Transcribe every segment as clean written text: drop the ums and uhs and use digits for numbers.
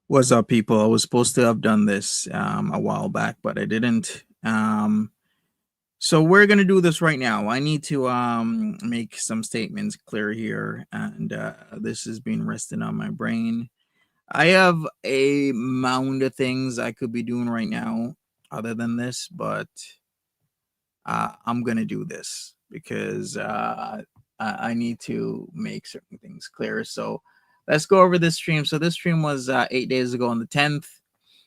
What's up, people? I was supposed to have done this a while back, but I didn't. So we're gonna do this right now. I need to make some statements clear here, and this has been resting on my brain. I have a mound of things I could be doing right now, other than this, but I'm gonna do this because I need to make certain things clear. So let's go over this stream. So this stream was 8 days ago on the 10th.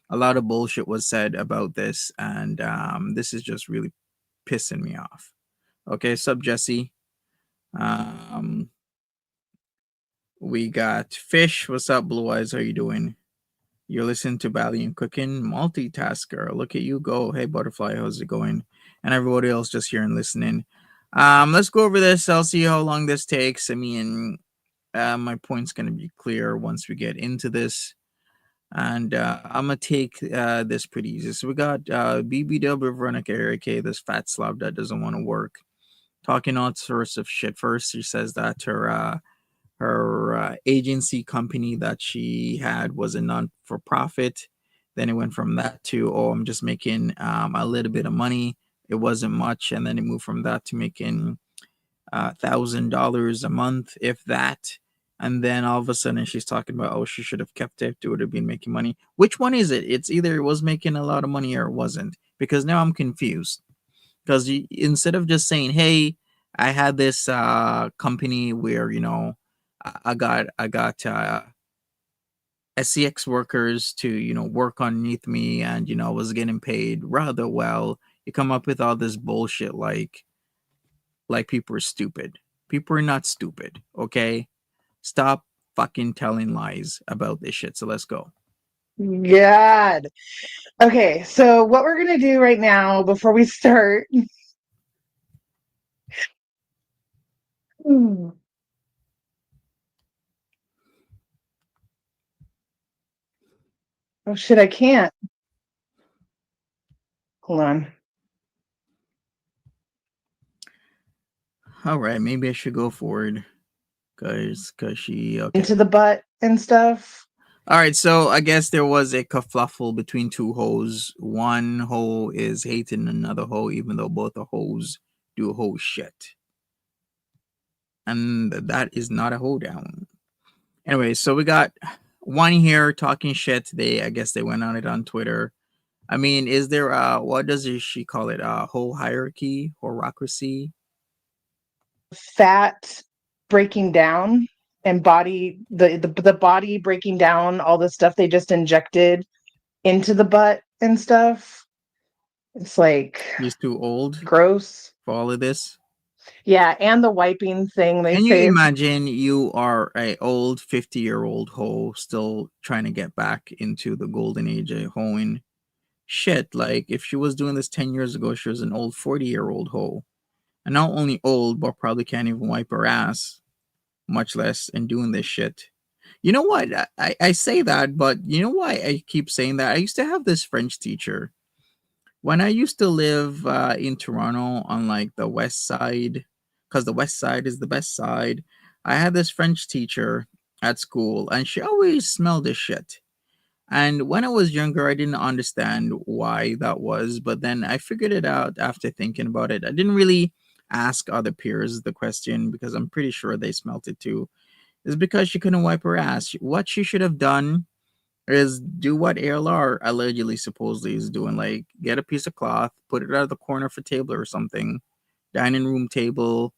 A lot of bullshit was said about this, and this is just really pissing me off. Okay, sup, Jesse? Um, we got Fish. What's up, Blue Eyes? How you doing? You're listening to Bally and Cooking, multitasker. Look at you go. Hey, Butterfly, how's it going? And everybody else just here and listening. Let's go over this. I'll see how long this takes. I mean, my point's gonna be clear once we get into this. And I'm gonna take this pretty easy. So we got BBW Veronica Erike, this fat slob that doesn't want to work, talking all sorts of shit. First, she says that her agency company that she had was a non-for-profit. Then it went from that to, oh, I'm just making a little bit of money. It wasn't much, and then it moved from that to making $1,000 a month, if that. And then all of a sudden she's talking about, oh, she should have kept it. It would have been making money. Which one is it? It's either it was making a lot of money or it wasn't. Because now I'm confused. Because instead of just saying, hey, I had this company where, I got SCX workers to, work underneath me, and, I was getting paid rather well. You come up with all this bullshit like people are stupid. People are not stupid, okay? Stop fucking telling lies about this shit. So let's go. God. Okay, so what we're gonna do right now before we start. Oh shit, I can't. Hold on. All right, maybe I should go forward, cause she okay. Into the butt and stuff. All right, so I guess there was a kerfluffle between two hoes. One hoe is hating another hoe, even though both the hoes do hoe shit, and that is not a hoedown. Anyway, so we got one here talking shit. I guess they went on it on Twitter. I mean, is there what does she call it? Whole hierarchy, horocracy? Fat breaking down and body the body breaking down all the stuff they just injected into the butt and stuff. It's like He's too old gross. for all of this. Yeah, and the wiping thing they Can you say. imagine you are a old 50-year-old hoe still trying to get back into the golden age of hoeing? Shit, like if she was doing this 10 years ago, she was an old 40-year-old hoe. And not only old, but probably can't even wipe her ass, much less in doing this shit. You know what? I say that, but you know why I keep saying that? I used to have this French teacher. When I used to live in Toronto on like the west side, because the west side is the best side, I had this French teacher at school, and she always smelled this shit. And when I was younger, I didn't understand why that was, but then I figured it out after thinking about it. I didn't really ask other peers the question because I'm pretty sure they smelt it too. It's because she couldn't wipe her ass. What she should have done is do what ALR allegedly supposedly is doing, like get a piece of cloth, put it out of the corner of a table or something, dining room table,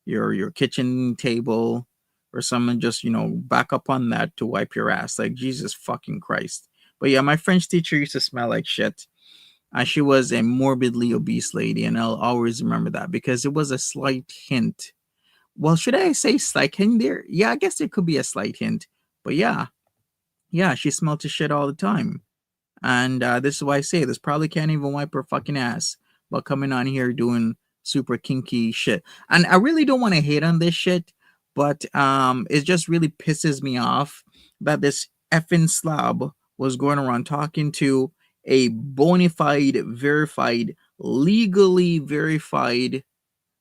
your kitchen table, or something, just back up on that to wipe your ass. Like Jesus fucking Christ. But yeah, my French teacher used to smell like shit. She was a morbidly obese lady, and I'll always remember that because it was a slight hint. Well, should I say slight hint there? Yeah, I guess there could be a slight hint. But yeah, she smelled to shit all the time. And this is why I say this probably can't even wipe her fucking ass, but coming on here doing super kinky shit. And I really don't want to hate on this shit, but it just really pisses me off that this effing slob was going around talking to a bona fide, verified, legally verified,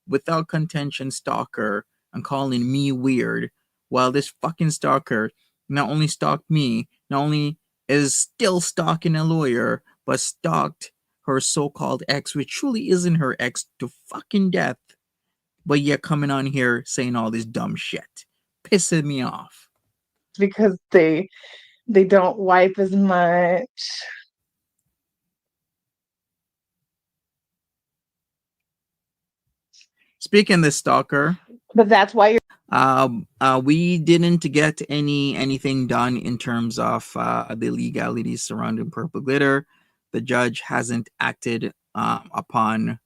without contention stalker and calling me weird, while this fucking stalker not only stalked me, not only is still stalking a lawyer, but stalked her so-called ex, which truly isn't her ex, to fucking death. But yet coming on here saying all this dumb shit, pissing me off. because they don't wipe as much. Speaking of this stalker, But that's why you're we didn't get anything done in terms of the legalities surrounding purple glitter. The judge hasn't acted upon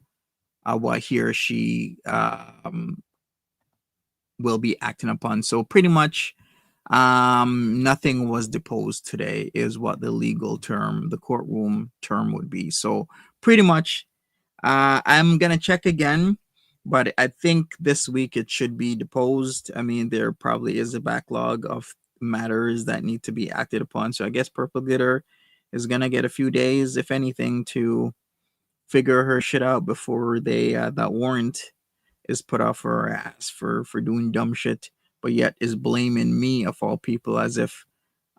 what he or she will be acting upon. So pretty much, nothing was deposed today, is what the legal term, the courtroom term would be. So pretty much, I'm gonna check again, but I think this week it should be deposed. I mean, there probably is a backlog of matters that need to be acted upon. So I guess Purple Glitter is gonna get a few days, if anything, to figure her shit out before they that warrant is put off her ass for doing dumb shit, but yet is blaming me of all people as if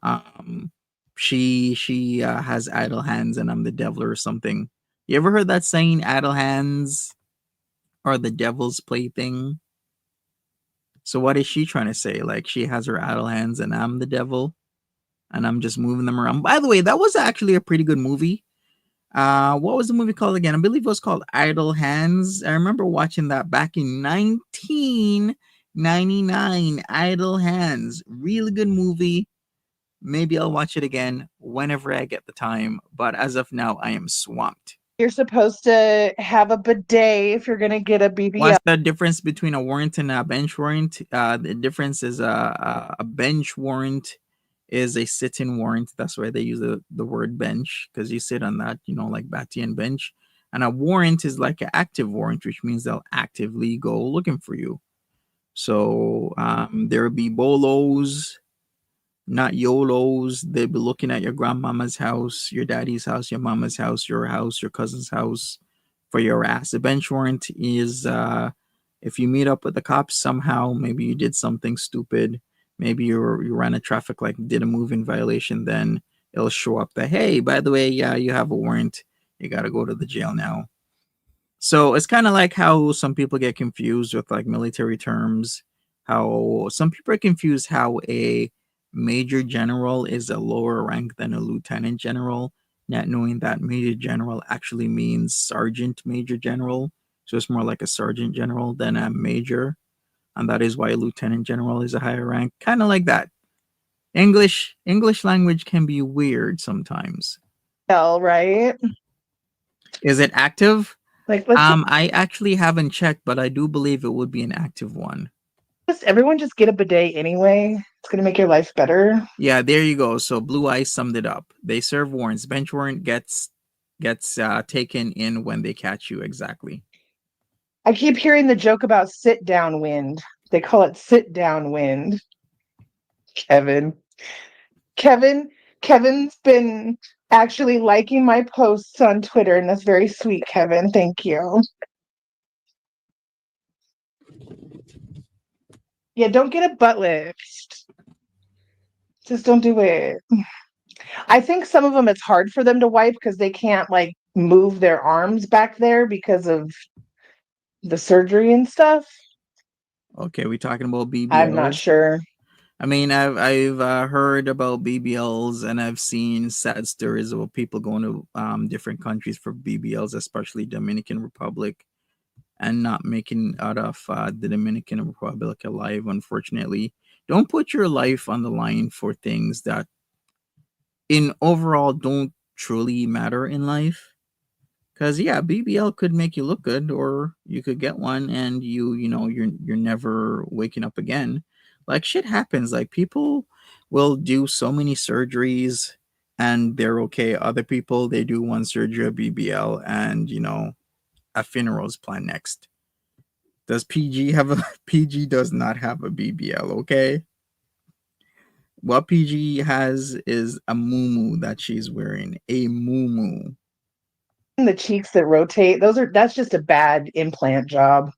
um she has idle hands and I'm the devil or something. You ever heard that saying, idle hands are the devil's plaything? So what is she trying to say? Like she has her idle hands and I'm the devil and I'm just moving them around. By the way, that was actually a pretty good movie. What was the movie called again? I believe it was called Idle Hands. I remember watching that back in 1999. Idle Hands, really good movie. Maybe I'll watch it again whenever I get the time, but as of now I am swamped. supposed to have a bidet if you're gonna get a BBL. What's the difference between a warrant and a bench warrant? The difference is a bench warrant is a sit-in warrant. That's why they use the word bench, because you sit on that, like Batty and bench. And a warrant is like an active warrant, which means they'll actively go looking for you. So there will be bolos, not YOLOs. They'll be looking at your grandmama's house, your daddy's house, your mama's house, your cousin's house for your ass. A bench warrant is if you meet up with the cops somehow, maybe you did something stupid, maybe you ran a traffic light, did a moving violation, then it'll show up that, hey, by the way, yeah, you have a warrant. You got to go to the jail now. So it's kind of like how some people get confused with like military terms. How some people are confused how a major general is a lower rank than a lieutenant general, not knowing that major general actually means sergeant major general. So it's more like a sergeant general than a major. And that is why a lieutenant general is a higher rank. Kind of like that. English language can be weird sometimes. Right? Is it active? Like let's I actually haven't checked, but I do believe it would be an active one. just everyone just get a bidet anyway. It's gonna make your life better. Yeah, there you go. So Blue Eyes summed it up. They serve warrants. Bench warrant gets taken in when they catch you. Exactly. I keep hearing the joke about sit down wind. They call it sit down wind. Kevin. Kevin Kevin's been actually liking my posts on Twitter, and that's very sweet, Kevin. Thank you. Yeah, don't get a butt lift. Just don't do it. I think some of them it's hard for them to wipe because they can't like move their arms back there because of the surgery and stuff. Okay, we talking about I'm not BBLs. sure. I mean, I've heard about BBLs and I've seen sad stories about people going to different countries for BBLs, especially Dominican Republic, and not making out of the Dominican Republic alive. Unfortunately, don't put your life on the line for things that, in overall, don't truly matter in life. Because yeah, BBL could make you look good, or you could get one and you're never waking up again. Like shit happens. Like people will do so many surgeries and they're okay. Other people they do one surgery of BBL and a funeral is planned next. Does PG have a PG does not have a BBL, okay? What PG has is a muumuu that she's wearing. A muumuu. The cheeks that rotate, that's just a bad implant job.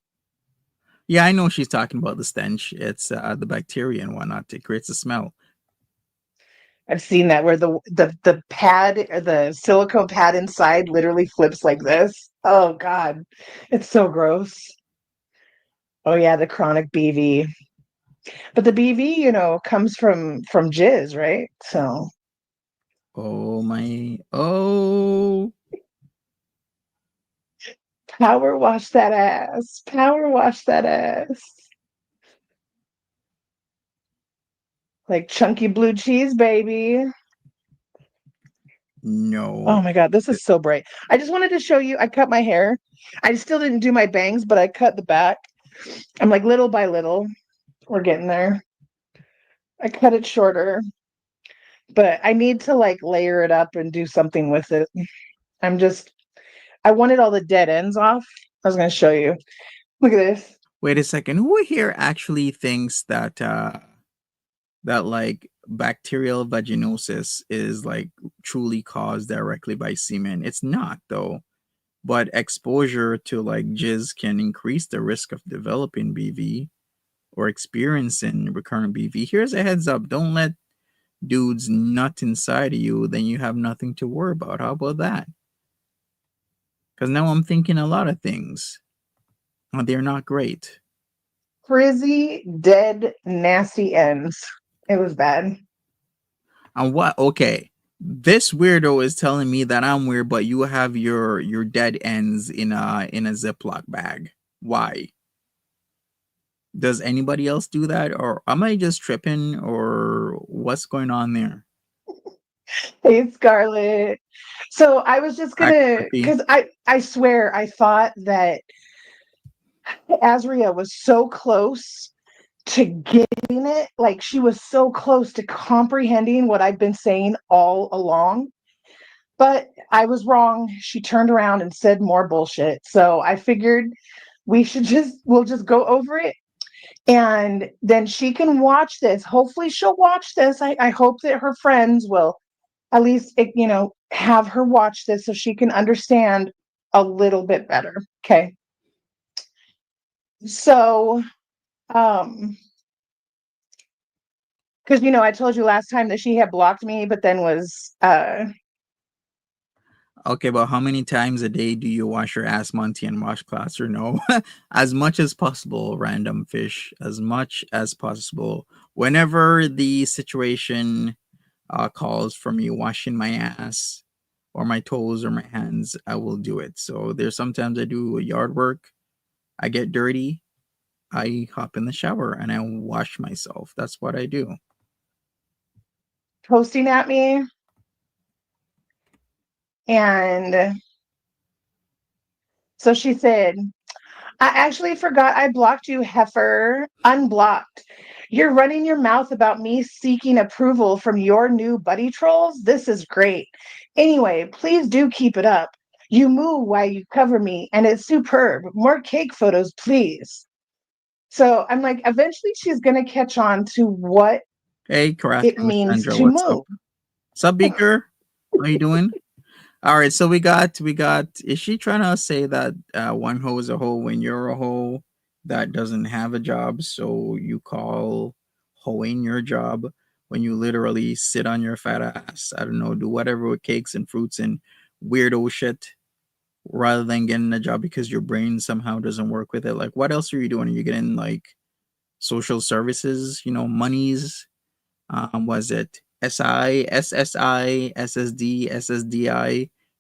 Yeah, I know she's talking about the stench. It's the bacteria and whatnot. It creates a smell. I've seen that where the pad or the silicone pad inside literally flips like this. Oh God, it's so gross. Oh yeah, the chronic BV. But the BV, comes from jizz, right? So Oh my. Oh. power wash that ass. Power wash that ass. Like chunky blue cheese, baby. Oh No. my God, this is so bright. I just wanted to show you, I cut my hair. I still didn't do my bangs, but I cut the back. I'm like little by little. We're getting there. I cut it shorter, but I need to like layer it up and do something with it. I'm just, I wanted all the dead ends off. I was going to show you. Look at this. Wait a second. Who here actually thinks that that like bacterial vaginosis is like truly caused directly by semen? It's not though. But exposure to like jizz can increase the risk of developing BV or experiencing recurrent BV. Here's a heads up: don't let dudes nut inside of you, then you have nothing to worry about. How about that? Because now I'm thinking a lot of things. They're not great. Frizzy, dead, nasty ends. It was bad. And what? Okay, this weirdo is telling me that I'm weird, but you have your dead ends in a Ziploc bag. Why? Does anybody else do that, or am I just tripping, or what's going on there? Hey, Scarlett. So I was just Act gonna, trippy. because I swear I thought that Azria was so close to getting it. Like she was so close to comprehending what I've been saying all along. But I was wrong. She turned around and said more bullshit. So I figured we'll just go over it and then she can watch this. Hopefully she'll watch this. I hope that her friends will at least, have her watch this so she can understand a little bit better. Okay. So, because I told you last time that she had blocked me, but then was Okay, but how many times a day do you wash your ass, Monty, and wash class or no? As much as possible, random fish. As much as possible. Whenever the situation calls for me washing my ass or my toes or my hands, I will do it. So there's sometimes I do yard work. I get dirty. I hop in the shower and I wash myself. That's what I do. posting at me. And so she said, I actually forgot I blocked you, heifer. Unblocked. You're running your mouth about me seeking approval from your new buddy trolls? This is great. Anyway, please do keep it up. You move while you cover me, and it's superb. More cake photos, please. So I'm like, eventually she's going to catch on to what Hey, Karath it and means Sandra, to what's up? move. Sup, Beaker? How you doing? All right, so we got. Is she trying to say that one hoe is a hoe when you're a hoe that doesn't have a job, so you call hoeing your job when you literally sit on your fat ass? I don't know, do whatever with cakes and fruits and weirdo shit rather than getting a job because your brain somehow doesn't work with it. Like, what else are you doing? Are you getting like social services? Monies? Was it SSDI,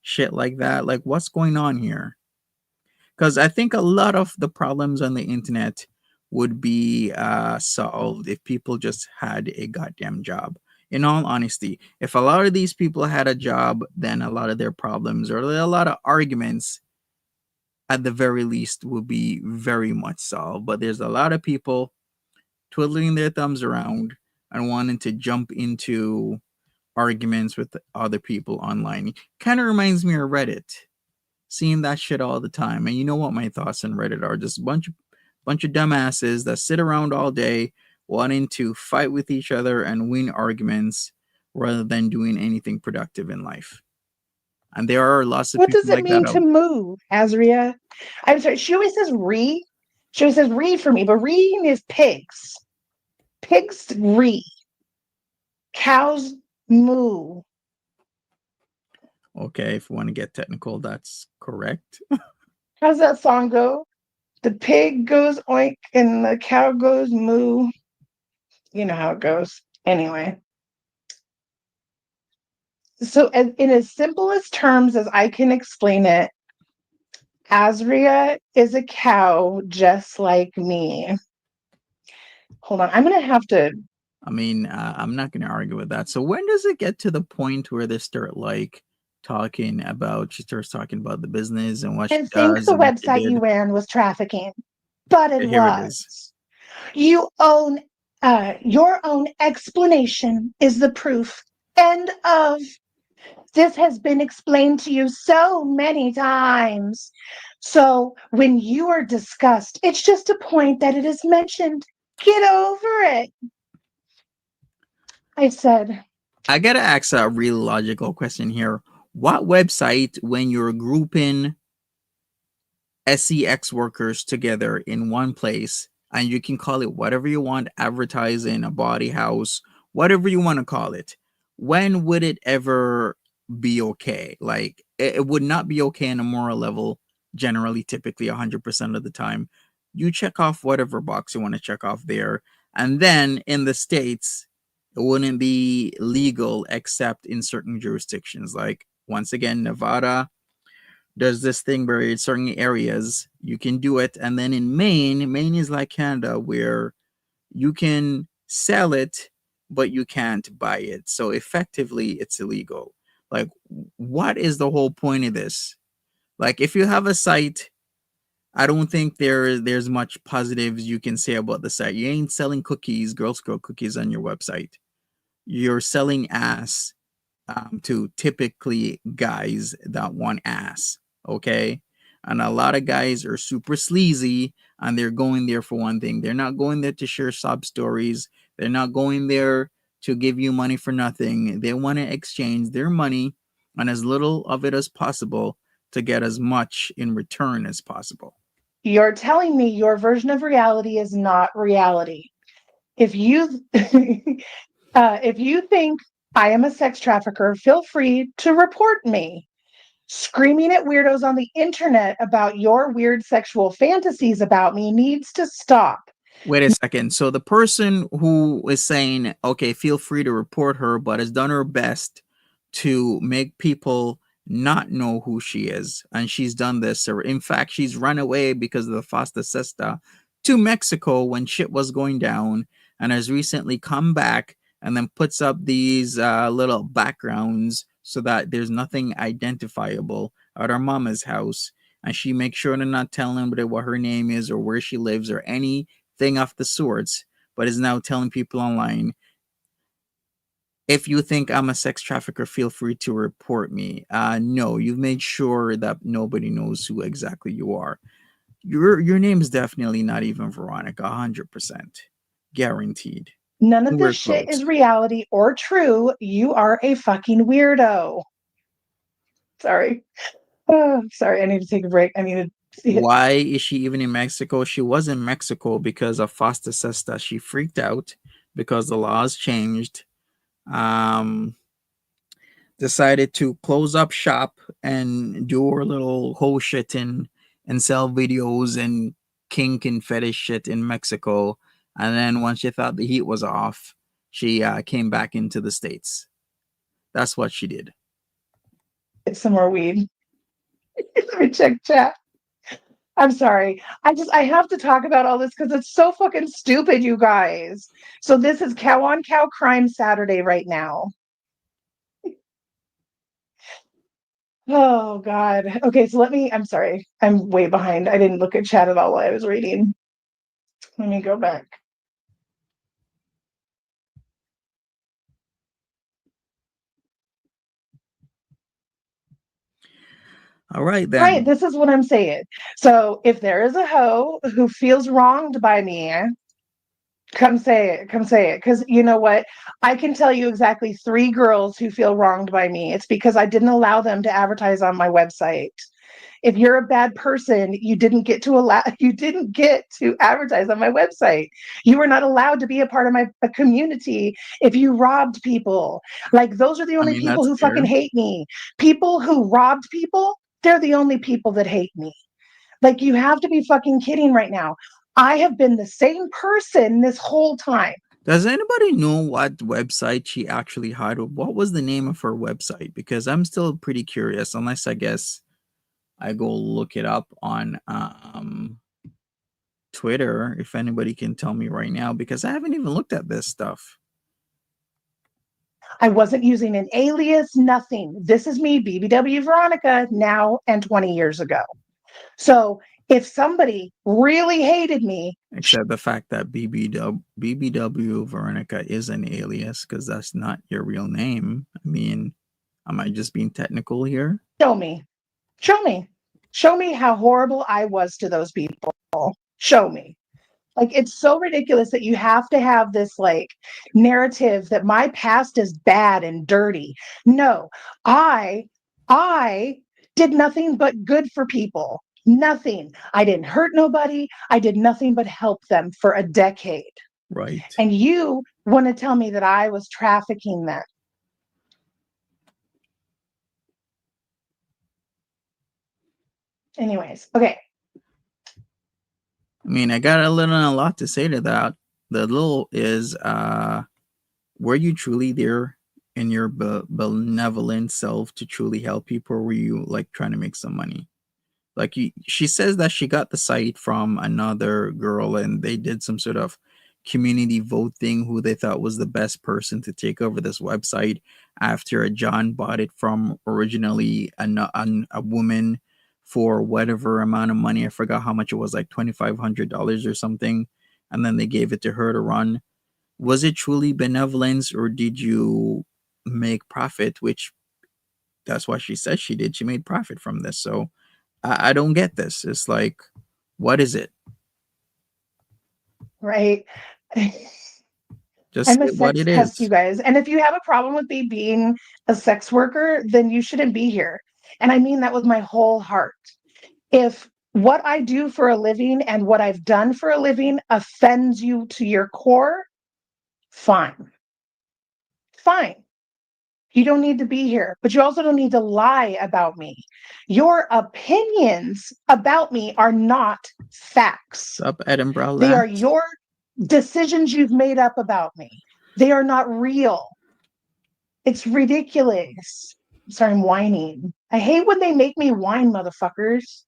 shit like that? Like, what's going on here? Because I think a lot of the problems on the internet would be solved if people just had a goddamn job. In all honesty, if a lot of these people had a job, then a lot of their problems or a lot of arguments at the very least would be very much solved. But there's a lot of people twiddling their thumbs around and wanting to jump into arguments with other people online. Kind of reminds me of Reddit, seeing that shit all the time. And you know what my thoughts on Reddit are? Just a bunch of dumbasses that sit around all day wanting to fight with each other and win arguments rather than doing anything productive in life. And there are lots of What does people it like that mean to out. move, Azria? I'm sorry. She always says re. She always says re for me, but re is pigs. Pigs re. Cows moo. Okay, if we want to get technical, that's correct. How's that song go? The pig goes oink and the cow goes moo. You know how it goes. Anyway. So, in as simplest terms as I can explain it, Azria is a cow just like me. Hold on. I'm going to have to. I mean, I'm not going to argue with that. So when does it get to the point where they start like talking about? She starts talking about the business and what she I think does the and what she website you did. ran was trafficking, but it Okay, here it is. was. You own your own explanation is the proof. End of. This has been explained to you so many times. So when you are discussed, it's just a point that it is mentioned. Get over it. I said, I gotta ask a real logical question here. What website, when you're grouping SEX workers together in one place, and you can call it whatever you want, advertising, a body house, whatever you want to call it, when would it ever be okay? Like, it would not be okay on a moral level, generally, typically 100% of the time. You check off whatever box you want to check off there. And then in the States, it wouldn't be legal except in certain jurisdictions. Like, once again, Nevada, there's this thing where in certain areas you can do it, and then in Maine is like Canada, where you can sell it, but you can't buy it. So effectively, it's illegal. Like, what is the whole point of this? Like, if you have a site, I don't think there's much positives you can say about the site. You ain't selling cookies, Girl Scout cookies on your website. You're selling ass to typically guys that want ass. Okay. And a lot of guys are super sleazy and they're going there for one thing. They're not going there to share sob stories. They're not going there to give you money for nothing. They want to exchange their money and as little of it as possible to get as much in return as possible. you're telling me your version of reality is not reality. If you if you think I am a sex trafficker, feel free to report me. Screaming at weirdos on the internet about your weird sexual fantasies about me needs to stop. Wait a second. So the person who is saying, okay, feel free to report her, but has done her best to make people not know who she is. And she's done this. Or in fact, she's run away because of the Fasta Sesta to Mexico when shit was going down and has recently come back and then puts up these little backgrounds so that there's nothing identifiable at her mama's house. And she makes sure to not tell anybody what her name is or where she lives or any thing of the sorts, but is now telling people online, if you think I'm a sex trafficker, feel free to report me. No, you've made sure that nobody knows who exactly you are. Your name is definitely not even Veronica, 100%. Guaranteed. None of this We're shit is close. reality or true. You are a fucking weirdo. Sorry. Oh, sorry, I need to take a break. I need to hit. Why is she even in Mexico? She was in Mexico because of Fosta Sesta. She freaked out because the laws changed. Um, Decided to close up shop and do her little whole shit and sell videos and kink and fetish shit in Mexico. And then once she thought the heat was off, she came back into the States. That's what she did. Get some more weed. Let me check chat. I'm sorry. I have to talk about all this because it's so fucking stupid, you guys. So this is cow on cow crime Saturday right now. Oh God. Okay, so I'm sorry. I'm way behind. I didn't look at chat at all while I was reading. Let me go back. All right Right, then. this is what I'm saying. So if there is a hoe who feels wronged by me, come say it. Come say it. Because you know what? I can tell you exactly 3 girls who feel wronged by me. It's because I didn't allow them to advertise on my website. If you're a bad person, you didn't get to advertise on my website. You were not allowed to be a part of my community if you robbed people. Like, those are the I only mean, people that's who fair. fucking hate me. People who robbed people, they're the only people that hate me. Like, you have to be fucking kidding right now. I have been the same person this whole time. Does anybody know what website she actually had? Or what was the name of her website? Because I'm still pretty curious, unless I guess I go look it up on Twitter, if anybody can tell me right now, because I haven't even looked at this stuff. I wasn't using an alias, nothing. This is me, BBW Veronica, now and 20 years ago. So if somebody really hated me, Except the fact that BBW Veronica is an alias, because that's not your real name. I mean, am I just being technical here? show me, show me, show me how horrible I was to those people. Show me. Like, it's so ridiculous that you have to have this like narrative that my past is bad and dirty. No, I did nothing but good for people. Nothing. I didn't hurt nobody. I did nothing but help them for a decade. Right. And you want to tell me that I was trafficking them. Anyways, okay. I mean, I got a lot to say to that. The little is, were you truly there in your benevolent self to truly help people, or were you like trying to make some money? Like, she says that she got the site from another girl, and they did some sort of community vote thing who they thought was the best person to take over this website after a John bought it from originally a woman for whatever amount of money. I forgot how much it was, like $2,500 or something, and then they gave it to her to run. Was it truly benevolence, or did you make profit? Which, that's what she said she did. She made profit from this. So I don't get this. It's like, what is it? Right. Just I'm a say what sex it pest, you is. guys. And if you have a problem with me being a sex worker, then you shouldn't be here. And I mean that with my whole heart. If what I do for a living and what I've done for a living offends you to your core, fine. Fine. You don't need to be here, but you also don't need to lie about me. Your opinions about me are not facts. Up Edinburgh They are lads. your decisions you've made up about me. They are not real. It's ridiculous. Sorry, I'm whining. I hate when they make me whine, motherfuckers.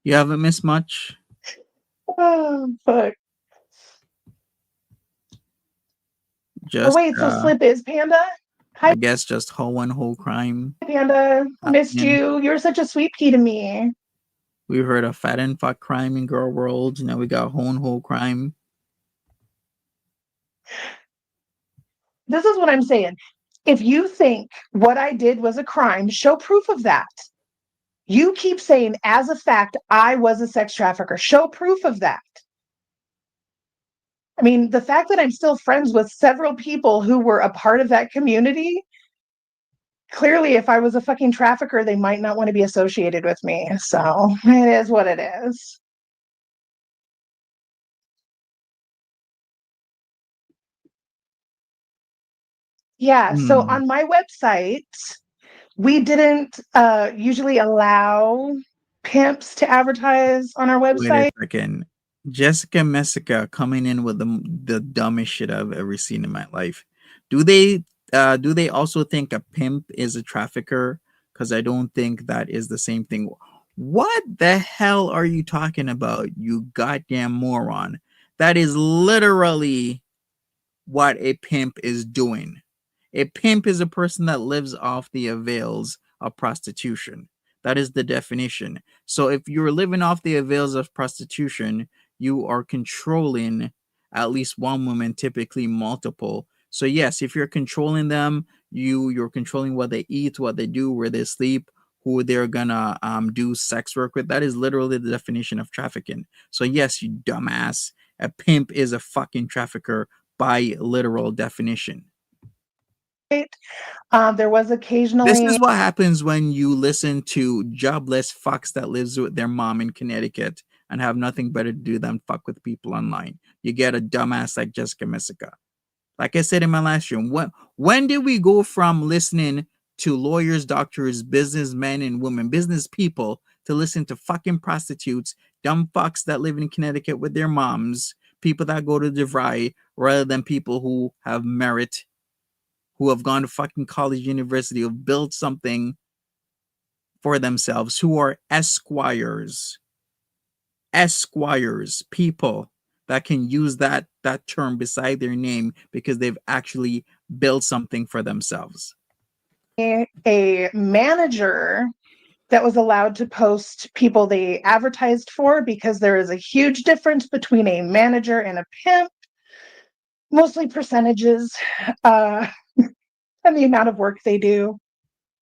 You haven't missed much. Oh, fuck. Oh, Just wait, so Slip is Panda? Hi, I guess just whole and whole crime Panda. Missed happening. you. You're such a sweet pea to me. We heard of fat and fuck crime in girl world. Now we got whole and whole crime. This is what I'm saying. If you think what I did was a crime, show proof of that. You keep saying, as a fact, I was a sex trafficker. Show proof of that. I mean, the fact that I'm still friends with several people who were a part of that community, clearly, if I was a fucking trafficker, they might not want to be associated with me. So it is what it is. Yeah. So Hmm. on my website, we didn't usually allow pimps to advertise on our Wait a website. second. Jessica Messica coming in with the dumbest shit I've ever seen in my life. Do they also think a pimp is a trafficker? Because I don't think that is the same thing. What the hell are you talking about, you goddamn moron? That is literally what a pimp is doing. A pimp is a person that lives off the avails of prostitution. That is the definition. So if you're living off the avails of prostitution, you are controlling at least one woman, typically multiple. So yes, if you're controlling them, you're controlling what they eat, what they do, where they sleep, who they're gonna do sex work with. That is literally the definition of trafficking. So yes, you dumbass, a pimp is a fucking trafficker by literal definition. There was This occasionally is what happens when you listen to jobless fucks that lives with their mom in Connecticut and have nothing better to do than fuck with people online. You get a dumbass like Jessica Messica. Like I said in my last room, when did we go from listening to lawyers, doctors, businessmen and women, business people, to listen to fucking prostitutes, dumb fucks that live in Connecticut with their moms, people that go to DeVry, rather than people who have merit, who have gone to fucking college, university, who have built something for themselves, who are esquires, people that can use that term beside their name because they've actually built something for themselves. a manager that was allowed to post people they advertised for, because there is a huge difference between a manager and a pimp, mostly percentages, uh, and the amount of work they do,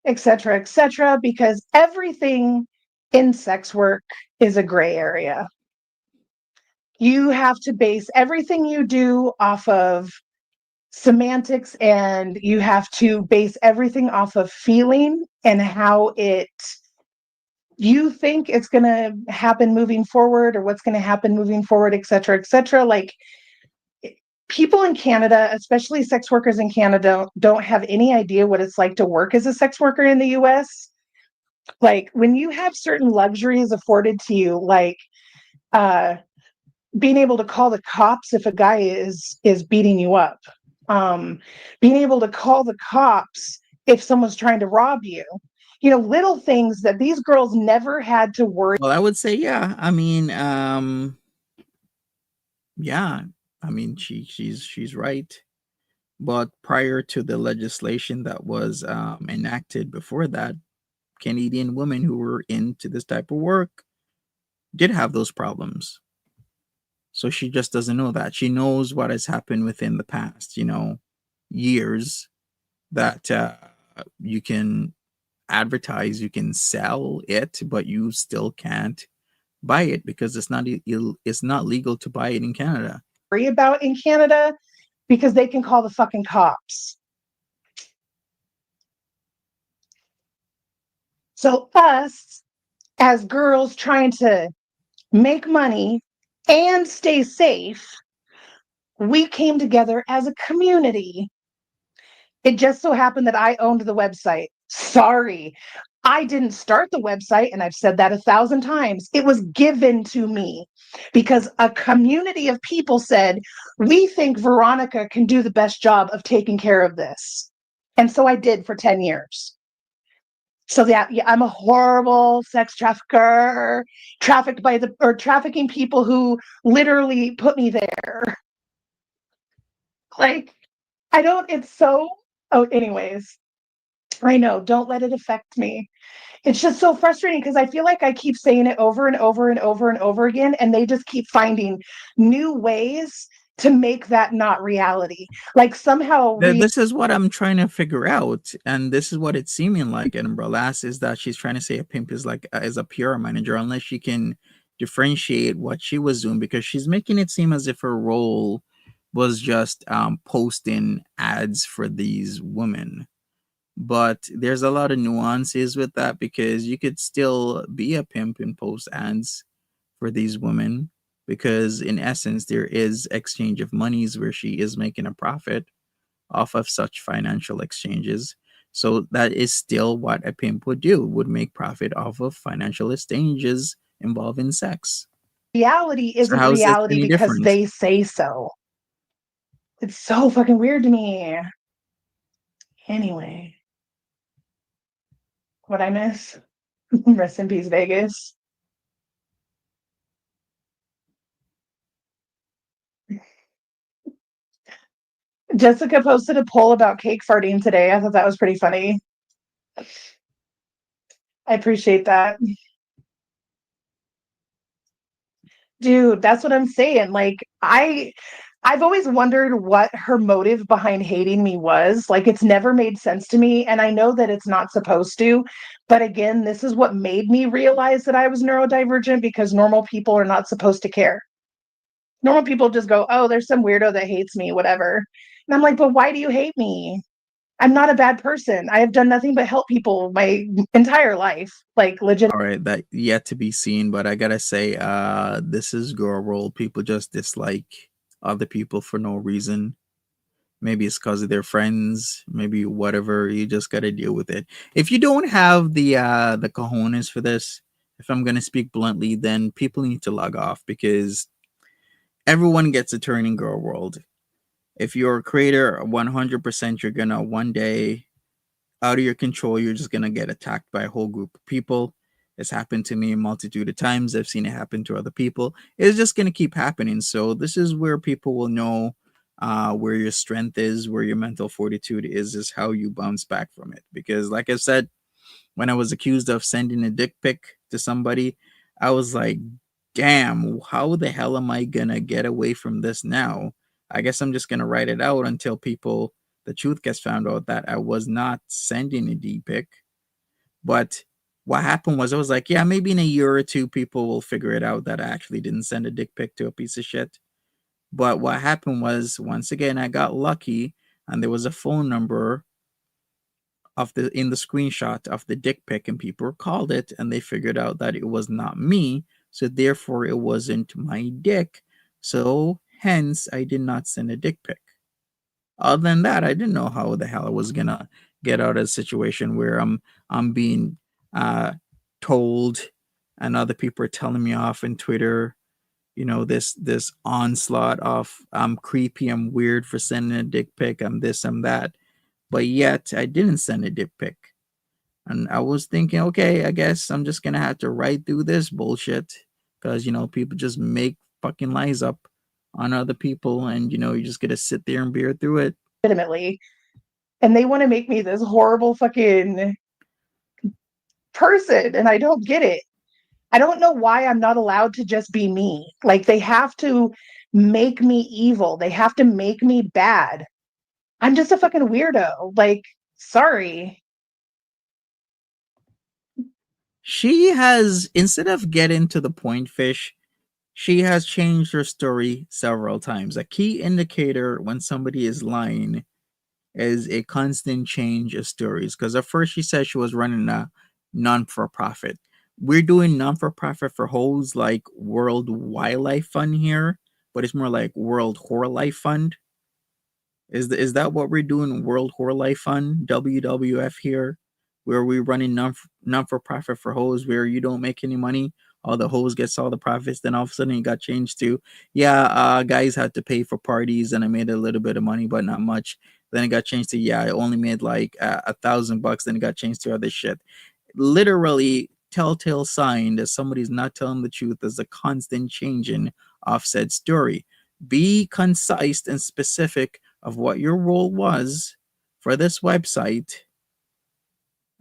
etc., because everything in sex work is a gray area. You have to base everything you do off of semantics, and you have to base everything off of feeling and how it you think it's going to happen moving forward, or what's going to happen moving forward, etc. Like, people in Canada, especially sex workers in Canada, don't have any idea what it's like to work as a sex worker in the US. Like, when you have certain luxuries afforded to you, like uh being able to call the cops if a guy is beating you up, being able to call the cops if someone's trying to rob you, little things that these girls never had to worry. Well, I would say, yeah. I mean, yeah. I mean, she's right. But prior to the legislation that was enacted before that, Canadian women who were into this type of work did have those problems. So she just doesn't know that. She knows what has happened within the past, years, that you can advertise, you can sell it, but you still can't buy it because it's not legal to buy it in Canada. About in Canada, because they can call the fucking cops. So us, as girls trying to make money and stay safe, we came together as a community. It just so happened that I owned the website. Sorry, I didn't start the website, and I've said that 1,000 times. It was given to me because a community of people said, we think Veronica can do the best job of taking care of this. And so I did for 10 years. So yeah, I'm a horrible sex trafficker, trafficking people who literally put me there. Like, I don't, it's so, oh, anyways, I know, don't let it affect me. It's just so frustrating because I feel like I keep saying it over and over and over and over again, and they just keep finding new ways to make that not reality. Like, somehow This is what I'm trying to figure out, and this is what it's seeming like. Edinburgh Lass is that she's trying to say a pimp is like is a PR manager, unless she can differentiate what she was doing, because she's making it seem as if her role was just posting ads for these women. But there's a lot of nuances with that, because you could still be a pimp and post ads for these women, because in essence there is exchange of monies where she is making a profit off of such financial exchanges. So that is still what a pimp would do, would make profit off of financial exchanges involving sex. reality So isn't how is this reality any because different? they say so. It's so fucking weird to me. Anyway, what I miss? Rest in peace, Vegas. Jessica posted a poll about cake farting today. I thought that was pretty funny. I appreciate that. Dude, that's what I'm saying. Like, I've always wondered what her motive behind hating me was. Like, it's never made sense to me, and I know that it's not supposed to. But again, this is what made me realize that I was neurodivergent, because normal people are not supposed to care. Normal people just go, "Oh, there's some weirdo that hates me, whatever." And I'm like, "But why do you hate me?" I'm not a bad person. I have done nothing but help people my entire life. Like legit. All right, that yet to be seen, but I gotta say, this is girl world. People just dislike other people for no reason. Maybe it's because of their friends, maybe whatever. You just gotta deal with it. If you don't have the cojones for this, if I'm gonna speak bluntly, then people need to log off because everyone gets a turn in girl world. If you're a creator, 100% you're gonna one day out of your control, you're just gonna get attacked by a whole group of people. It's happened to me a multitude of times. I've seen it happen to other people. It's just gonna keep happening. So this is where people will know where your strength is, where your mental fortitude is how you bounce back from it. Because, like I said, when I was accused of sending a dick pic to somebody, I was like, damn, how the hell am I gonna get away from this now? I guess I'm just gonna write it out until the truth gets found out that I was not sending a D pic. But what happened was I was like, yeah, maybe in a year or two, people will figure it out that I actually didn't send a dick pic to a piece of shit. But what happened was, once again, I got lucky and there was a phone number of the in the screenshot of the dick pic and people called it and they figured out that it was not me, so therefore it wasn't my dick, so hence I did not send a dick pic. Other than that, I didn't know how the hell I was gonna get out of a situation where I'm being uh told and other people are telling me off in Twitter, this onslaught of I'm creepy, I'm weird for sending a dick pic, I'm this, I'm that, but yet I didn't send a dick pic. And I was thinking, okay, I guess I'm just gonna have to write through this bullshit because people just make fucking lies up on other people, and you just gotta sit there and bear through it. Legitimately. And they want to make me this horrible fucking person. And I don't get it. I don't know why I'm not allowed to just be me. Like they have to make me evil. They have to make me bad. I'm just a fucking weirdo. Like, sorry. She has, instead of getting to the point, fish, she has changed her story several times. A key indicator when somebody is lying is a constant change of stories. Because at first she said she was running a non for profit. We're doing non for profit for hoes like World Wildlife Fund here, but it's more like World Whore Life Fund. Is that what we're doing? World Whore Life Fund, WWF here, where we're running non for profit for hoes, where you don't make any money, all the hoes gets all the profits. Then all of a sudden it got changed to, yeah, guys had to pay for parties, and I made a little bit of money, but not much. Then it got changed to, yeah, I only made like $1,000. Then it got changed to other shit. Literally, telltale sign that somebody's not telling the truth is a constant changing of said story. Be concise and specific of what your role was for this website,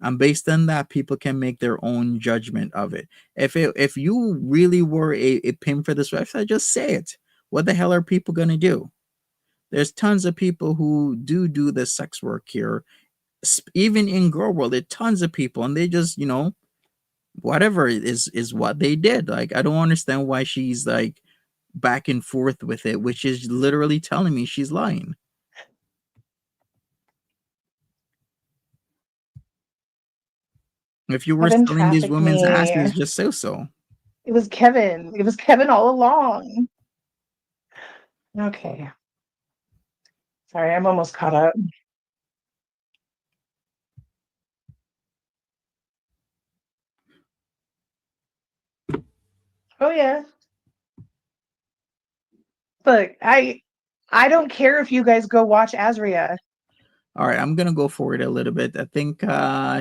and based on that people can make their own judgment of it. If you really were a pimp for this website, just say it. What the hell are people going to do? There's tons of people who do the sex work here, even in girl world. There are tons of people and they just whatever is what they did. Like, I don't understand why she's like back and forth with it, which is literally telling me she's lying. If you were Kevin selling these trafficked women's me. asses, just say so. It was Kevin. It was Kevin all along. Okay. Sorry, I'm almost caught up. Oh yeah. Look, I don't care if you guys go watch Azria. All right, I'm gonna go forward a little bit. I think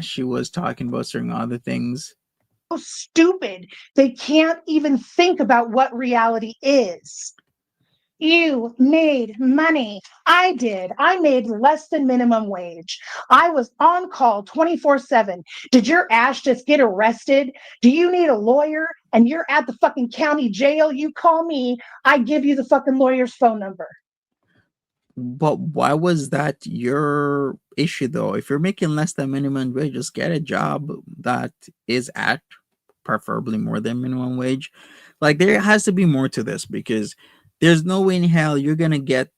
she was talking about certain other things. So stupid. They can't even think about what reality is. You made money. I did. I made less than minimum wage. I was on call 24/7. Did your ass just get arrested? Do you need a lawyer and you're at the fucking county jail? You call me. I give you the fucking lawyer's phone number. But why was that your issue though? If you're making less than minimum wage, just get a job that is at preferably more than minimum wage. Like, there has to be more to this because there's no way in hell you're gonna get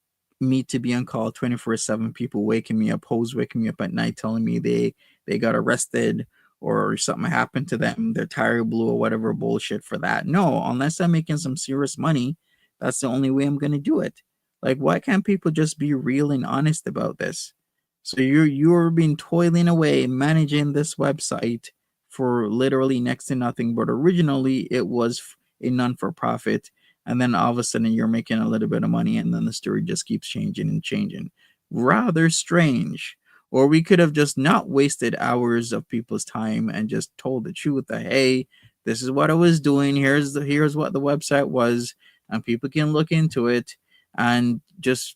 me to be on call 24/7, people waking me up, hoes waking me up at night telling me they got arrested or something happened to them, their tire blew or whatever bullshit for that. No, unless I'm making some serious money, that's the only way I'm gonna do it. Like, why can't people just be real and honest about this? So you're been toiling away managing this website for literally next to nothing, but originally it was a non for profit, and then all of a sudden you're making a little bit of money, and then the story just keeps changing and changing. Rather strange. Or we could have just not wasted hours of people's time and just told the truth that, hey, this is what I was doing. Here's what the website was, and people can look into it, and just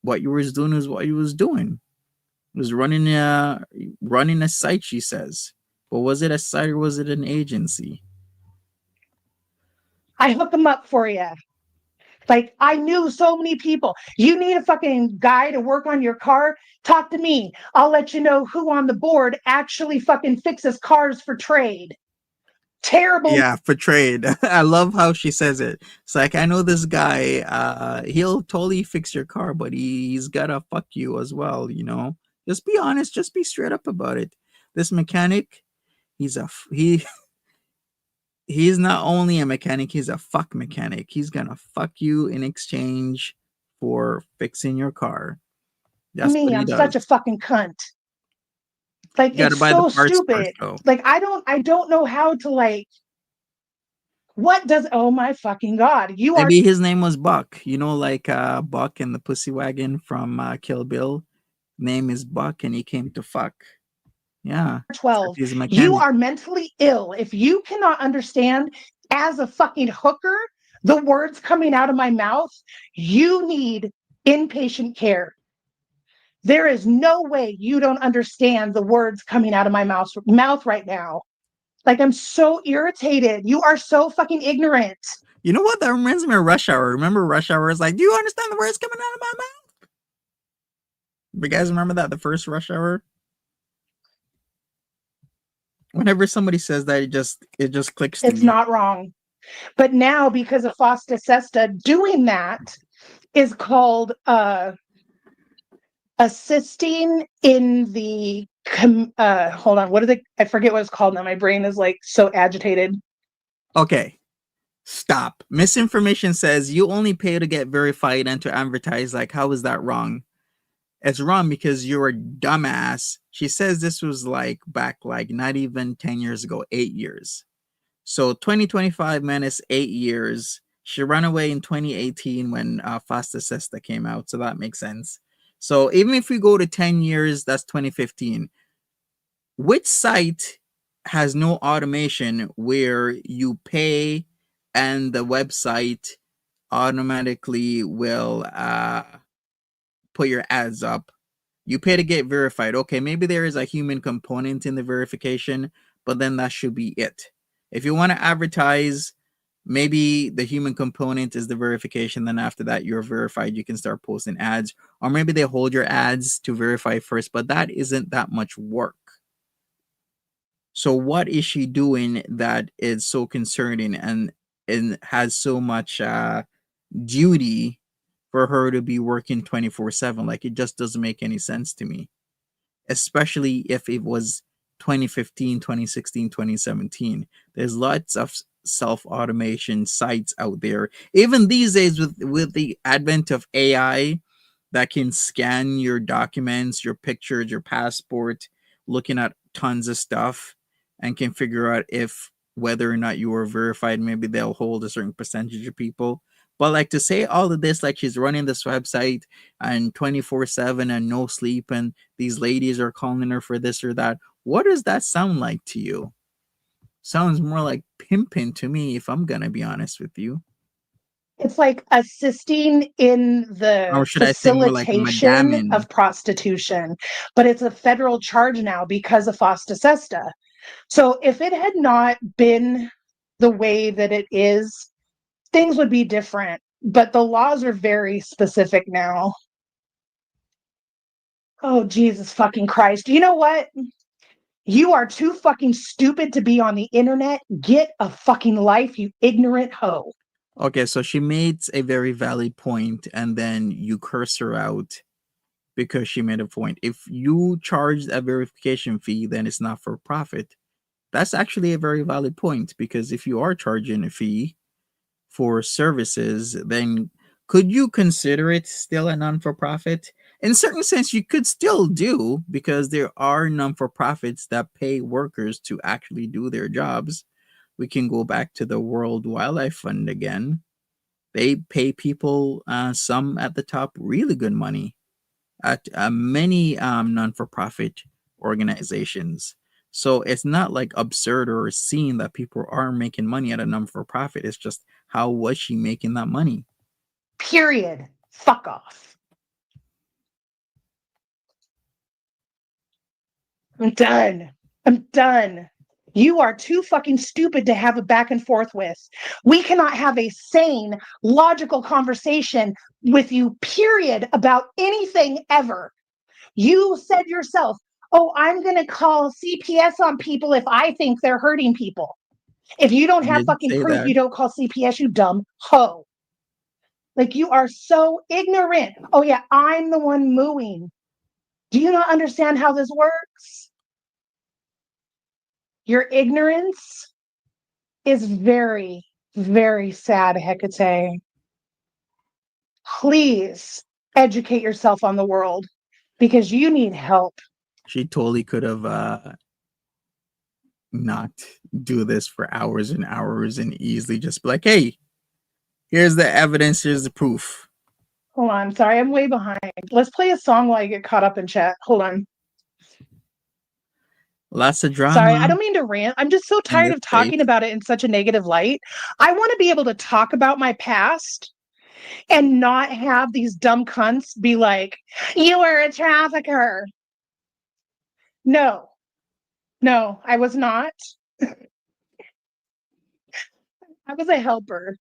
what you was doing is what you was doing. It was running a site, she says. But was it a site or was it an agency? I hook them up for you. Like, I knew so many people. You need a fucking guy to work on your car? Talk to me. I'll let you know who on the board actually fucking fixes cars for trade. Terrible. Yeah, for trade. I love how she says it. It's like, I know this guy, he'll totally fix your car, but he's gotta fuck you as well, you know? Just be honest, just be straight up about it. This mechanic, he he's not only a mechanic, he's a fuck mechanic. He's gonna fuck you in exchange for fixing your car. That's what Me, he I'm does. such a fucking cunt. Like, You gotta it's buy the so parts first stupid. though. Like, I don't know how to, like, what does, oh my fucking God. You are Maybe his name was Buck. You know, like Buck and the Pussy Wagon from Kill Bill. Name is Buck, and he came to fuck. Yeah, except 12. he's a You mechanic. are mentally ill. If you cannot understand as a fucking hooker the words coming out of my mouth, you need inpatient care. There is no way you don't understand the words coming out of my mouth right now. Like, I'm so irritated. You are so fucking ignorant. You know what? That reminds me of Rush Hour. Remember Rush Hour is like, do you understand the words coming out of my mouth? You guys remember that the first Rush Hour? Whenever somebody says that, it just clicks to It's me. not wrong. But now, because of Fosta Sesta doing that, is called assisting in the hold on, what is it? I forget what it's called now. My brain is like so agitated. Okay, stop. Misinformation says you only pay to get verified and to advertise. Like, how is that wrong? It's wrong because you're a dumbass. She says this was like back like not even 10 years ago, 8 years. So 2025 minus 8 years. She ran away in 2018 when Fasta Sesta came out. So that makes sense. So even if we go to 10 years, that's 2015. Which site has no automation where you pay and the website automatically will put your ads up? You pay to get verified. Okay, maybe there is a human component in the verification, but then that should be it. If you want to advertise, maybe the human component is the verification. Then after that, you're verified. You can start posting ads, or maybe they hold your ads to verify first, but that isn't that much work. So what is she doing that is so concerning and has so much duty for her to be working 24/7? Like, it just doesn't make any sense to me, especially if it was 2015, 2016, 2017. There's lots of self automation sites out there. Even these days, with the advent of AI that can scan your documents, your pictures, your passport, looking at tons of stuff, and can figure out if whether or not you are verified. Maybe they'll hold a certain percentage of people. But like, to say all of this, like she's running this website and 24/7 and no sleep, and these ladies are calling her for this or that. What does that sound like to you? Sounds more like pimping to me, if I'm gonna be honest with you. It's like assisting in the Or should I say more like facilitation madaming? of prostitution, but it's a federal charge now because of Fosta Sesta. So if it had not been the way that it is, things would be different. But the laws are very specific now. Oh, Jesus fucking Christ. You know what? You are too fucking stupid to be on the internet. Get a fucking life, you ignorant hoe. Okay, so she made a very valid point, and then you curse her out because she made a point. If you charged a verification fee, then it's not for profit. That's actually a very valid point, because if you are charging a fee for services, then could you consider it still a non for profit? In certain sense, you could still do, because there are non for profits that pay workers to actually do their jobs. We can go back to the World Wildlife Fund again. They pay people, some at the top, really good money at many non for profit organizations. So it's not like absurd or seen that people are making money at a non for profit. It's just, how was she making that money? Period. Fuck off. I'm done. I'm done. You are too fucking stupid to have a back and forth with. We cannot have a sane, logical conversation with you, period, about anything ever. You said yourself, oh, I'm going to call CPS on people if I think they're hurting people. If you don't I have didn't fucking say proof, that. you don't call CPS, you dumb hoe. Like, you are so ignorant. Oh, yeah, I'm the one mooing. Do you not understand how this works? Your ignorance is very, very sad, Hecate. Please educate yourself on the world because you need help. She totally could have not do this for hours and hours and easily just be like, hey, here's the evidence, here's the proof. Hold on. Sorry, I'm way behind. Let's play a song while I get caught up in chat. Hold on. Lots of Sorry, I drama don't mean to rant. I'm just so in tired this of space. talking about it in such a negative light. I want to be able to talk about my past and not have these dumb cunts be like, you were a trafficker. No, no, I was not. I was a helper.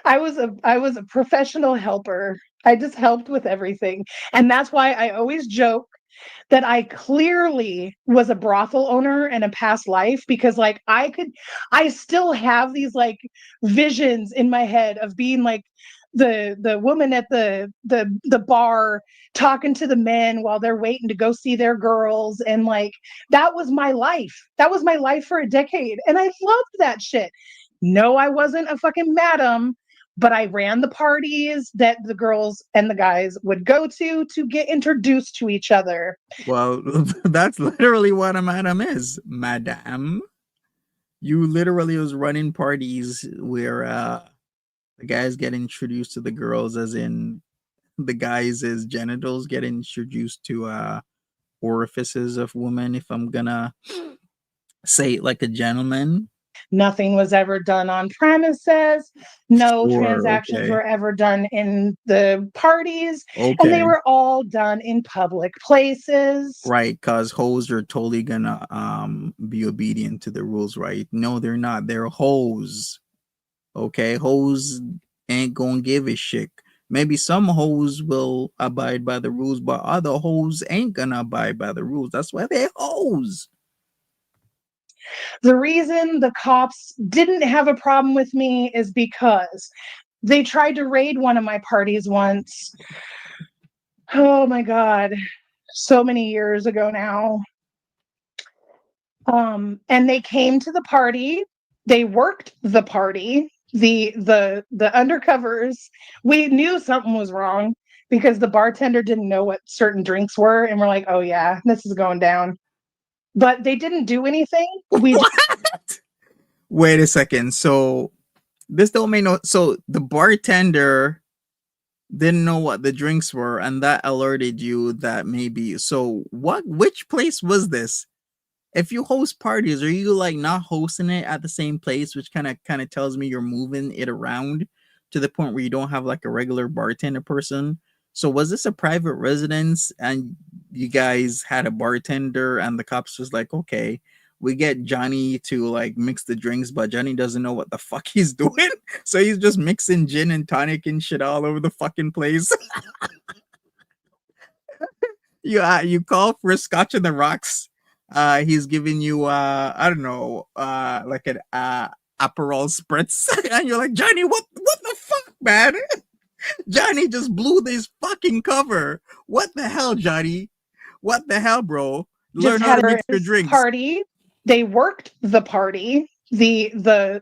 I was a professional helper. I just helped with everything. And that's why I always joke that I clearly was a brothel owner in a past life, because like I still have these like visions in my head of being like the woman at the bar talking to the men while they're waiting to go see their girls, and like that was my life. That was my life for a decade, and I loved that shit. No, I wasn't a fucking madam, but I ran the parties that the girls and the guys would go to get introduced to each other. Well, that's literally what a madam is, madam. You literally was running parties where the guys get introduced to the girls, as in the guys' genitals get introduced to orifices of women, if I'm gonna say it like a gentleman. Nothing was ever done on premises. No Sure, transactions okay. were ever done in the parties, and they Okay. were all done in public places. Right, because hoes are totally gonna be obedient to the rules, right? No, they're not. They're hoes. Okay, hoes ain't gonna give a shit. Maybe some hoes will abide by the rules, but other hoes ain't gonna abide by the rules. That's why they're hoes. The reason the cops didn't have a problem with me is because they tried to raid one of my parties once. Oh my God, so many years ago now. And they came to the party. They worked the party. The undercovers. We knew something was wrong because the bartender didn't know what certain drinks were, and we're like, "Oh yeah, this is going down." But they didn't do anything. We just What? Wait a second. So this don't make no. So the bartender didn't know what the drinks were, and that alerted you that maybe. So what? Which place was this? If you host parties, are you like not hosting it at the same place, which kind of tells me you're moving it around to the point where you don't have like a regular bartender person? So was this a private residence and you guys had a bartender and the cops was like, okay, we get Johnny to like mix the drinks, but Johnny doesn't know what the fuck he's doing. So he's just mixing gin and tonic and shit all over the fucking place. You call for a scotch on the rocks. He's giving you I don't know, like an Aperol spritz, and you're like, Johnny, what the man. Johnny just blew this fucking cover. What the hell, Johnny? What the hell, bro? Just Learn how had to mix your this drinks. party. They worked the party. The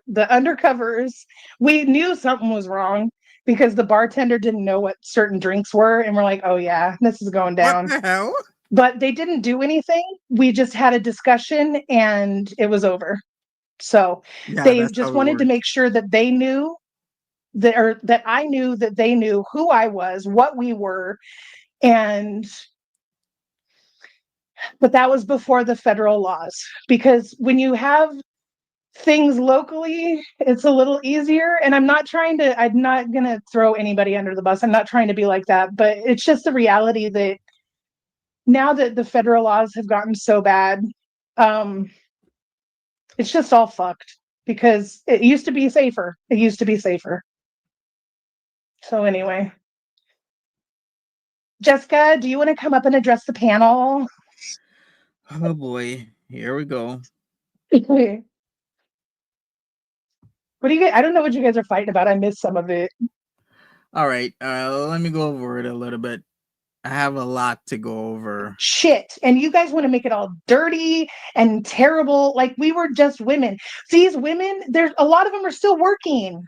undercovers. We knew something was wrong because the bartender didn't know what certain drinks were, and we're like, "Oh yeah, this is going What down." the hell? But they didn't do anything. We just had a discussion, and it was over. So Yeah, they that's just how it wanted to works. make sure that they knew that, or that I knew that they knew who I was, what we were, and but that was before the federal laws. Because when you have things locally, it's a little easier. And I'm not going to throw anybody under the bus. I'm not trying to be like that, but it's just the reality that now that the federal laws have gotten so bad, um, it's just all fucked because it used to be safer. It used to be safer. So, anyway, Jessica, do you want to come up and address the panel? Oh boy, here we go. What do you guys, I don't know what you guys are fighting about. I missed some of it. All right, let me go over it a little bit. I have a lot to go over. Shit. And you guys want to make it all dirty and terrible. Like we were just women. These women, there's a lot of them are still working.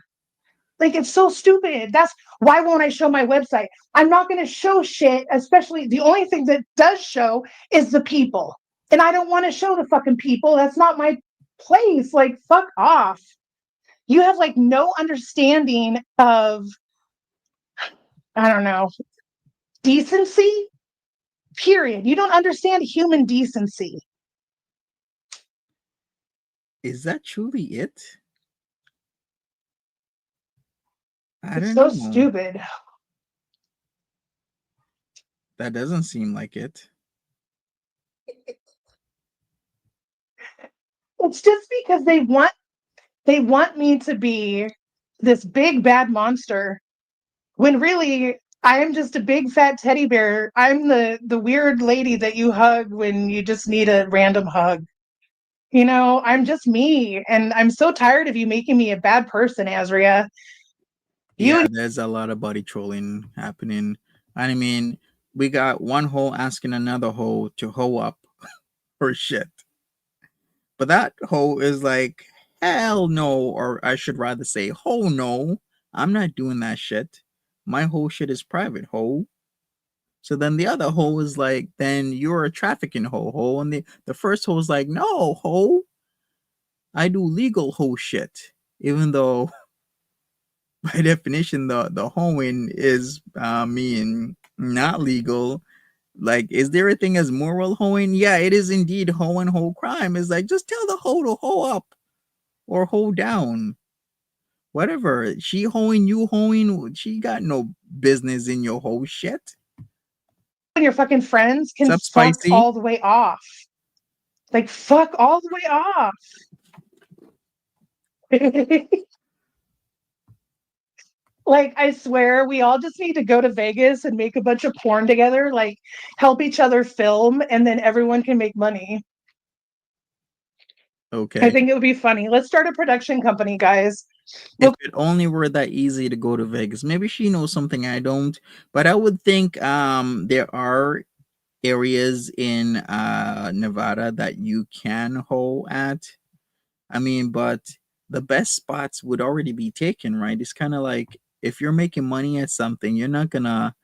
Like it's so stupid. That's why won't I show my website? I'm not going to show shit, especially the only thing that does show is the people. And I don't want to show the fucking people. That's not my place. Like, fuck off. You have like no understanding of, I don't know, decency, period. You don't understand human decency. Is that truly it? I It's don't so know. stupid. That doesn't seem like it. It's just because they want me to be this big bad monster when really I am just a big fat teddy bear. I'm the weird lady that you hug when you just need a random hug. You know, I'm just me, and I'm so tired of you making me a bad person, Azria. You Yeah, there's a lot of body trolling happening. I mean, we got one hoe asking another hoe to hoe up for shit. But that hoe is like, hell no, or I should rather say, ho no, I'm not doing that shit. My whole shit is private, hoe. So then the other hoe is like, then you're a trafficking hoe. And the first hoe is like, no, hoe, I do legal hoe shit. Even though by definition the hoeing is mean not legal. Like, is there a thing as moral hoeing? Yeah, it is indeed hoe and hoe crime. It's like just tell the hoe to hoe up or hoe down. Whatever. She hoeing, you hoeing, she got no business in your hoe shit. and your fucking friends can What's up, fuck Spicy? all the way off. Like fuck all the way off. Like, I swear, we all just need to go to Vegas and make a bunch of porn together, like help each other film, and then everyone can make money. I Okay. think it would be funny. Let's start a production company, guys. If We'll it only were that easy to go to Vegas. Maybe she knows something I don't, but I would think there are areas in Nevada that you can hoe at. I mean, but the best spots would already be taken, right? It's kind of like if you're making money at something, you're not gonna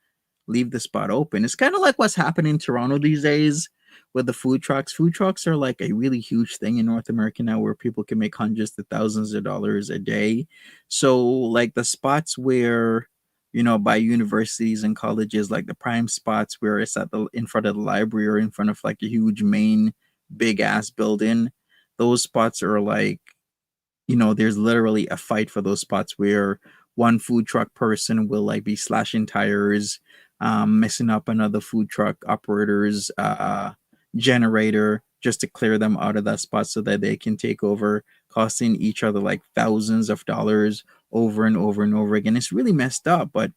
leave the spot open. It's kind of like what's happening in Toronto these days with the food trucks. Food trucks are like a really huge thing in North America now where people can make hundreds to thousands of dollars a day. So, like the spots where, by universities and colleges, like the prime spots where it's at the in front of the library or in front of like a huge main big ass building, those spots are like, there's literally a fight for those spots where one food truck person will like be slashing tires, messing up another food truck operator's generator just to clear them out of that spot so that they can take over, costing each other like thousands of dollars over and over and over again. It's really messed up, but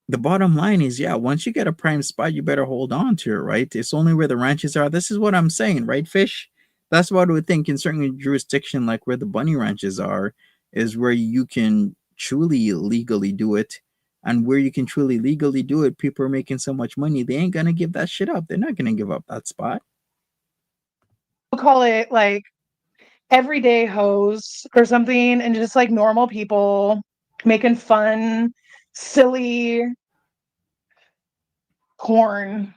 the bottom line is, yeah, once you get a prime spot, you better hold on to it, right? It's only where the ranches are. This is what I'm saying, right, Fish? That's what I would think in certain jurisdiction, like where the bunny ranches are, is where you can truly legally do it. And where you can truly legally do it, people are making so much money, they ain't gonna give that shit up. They're not gonna give up that spot. We'll call it like everyday hoes or something, and just like normal people making fun, silly porn.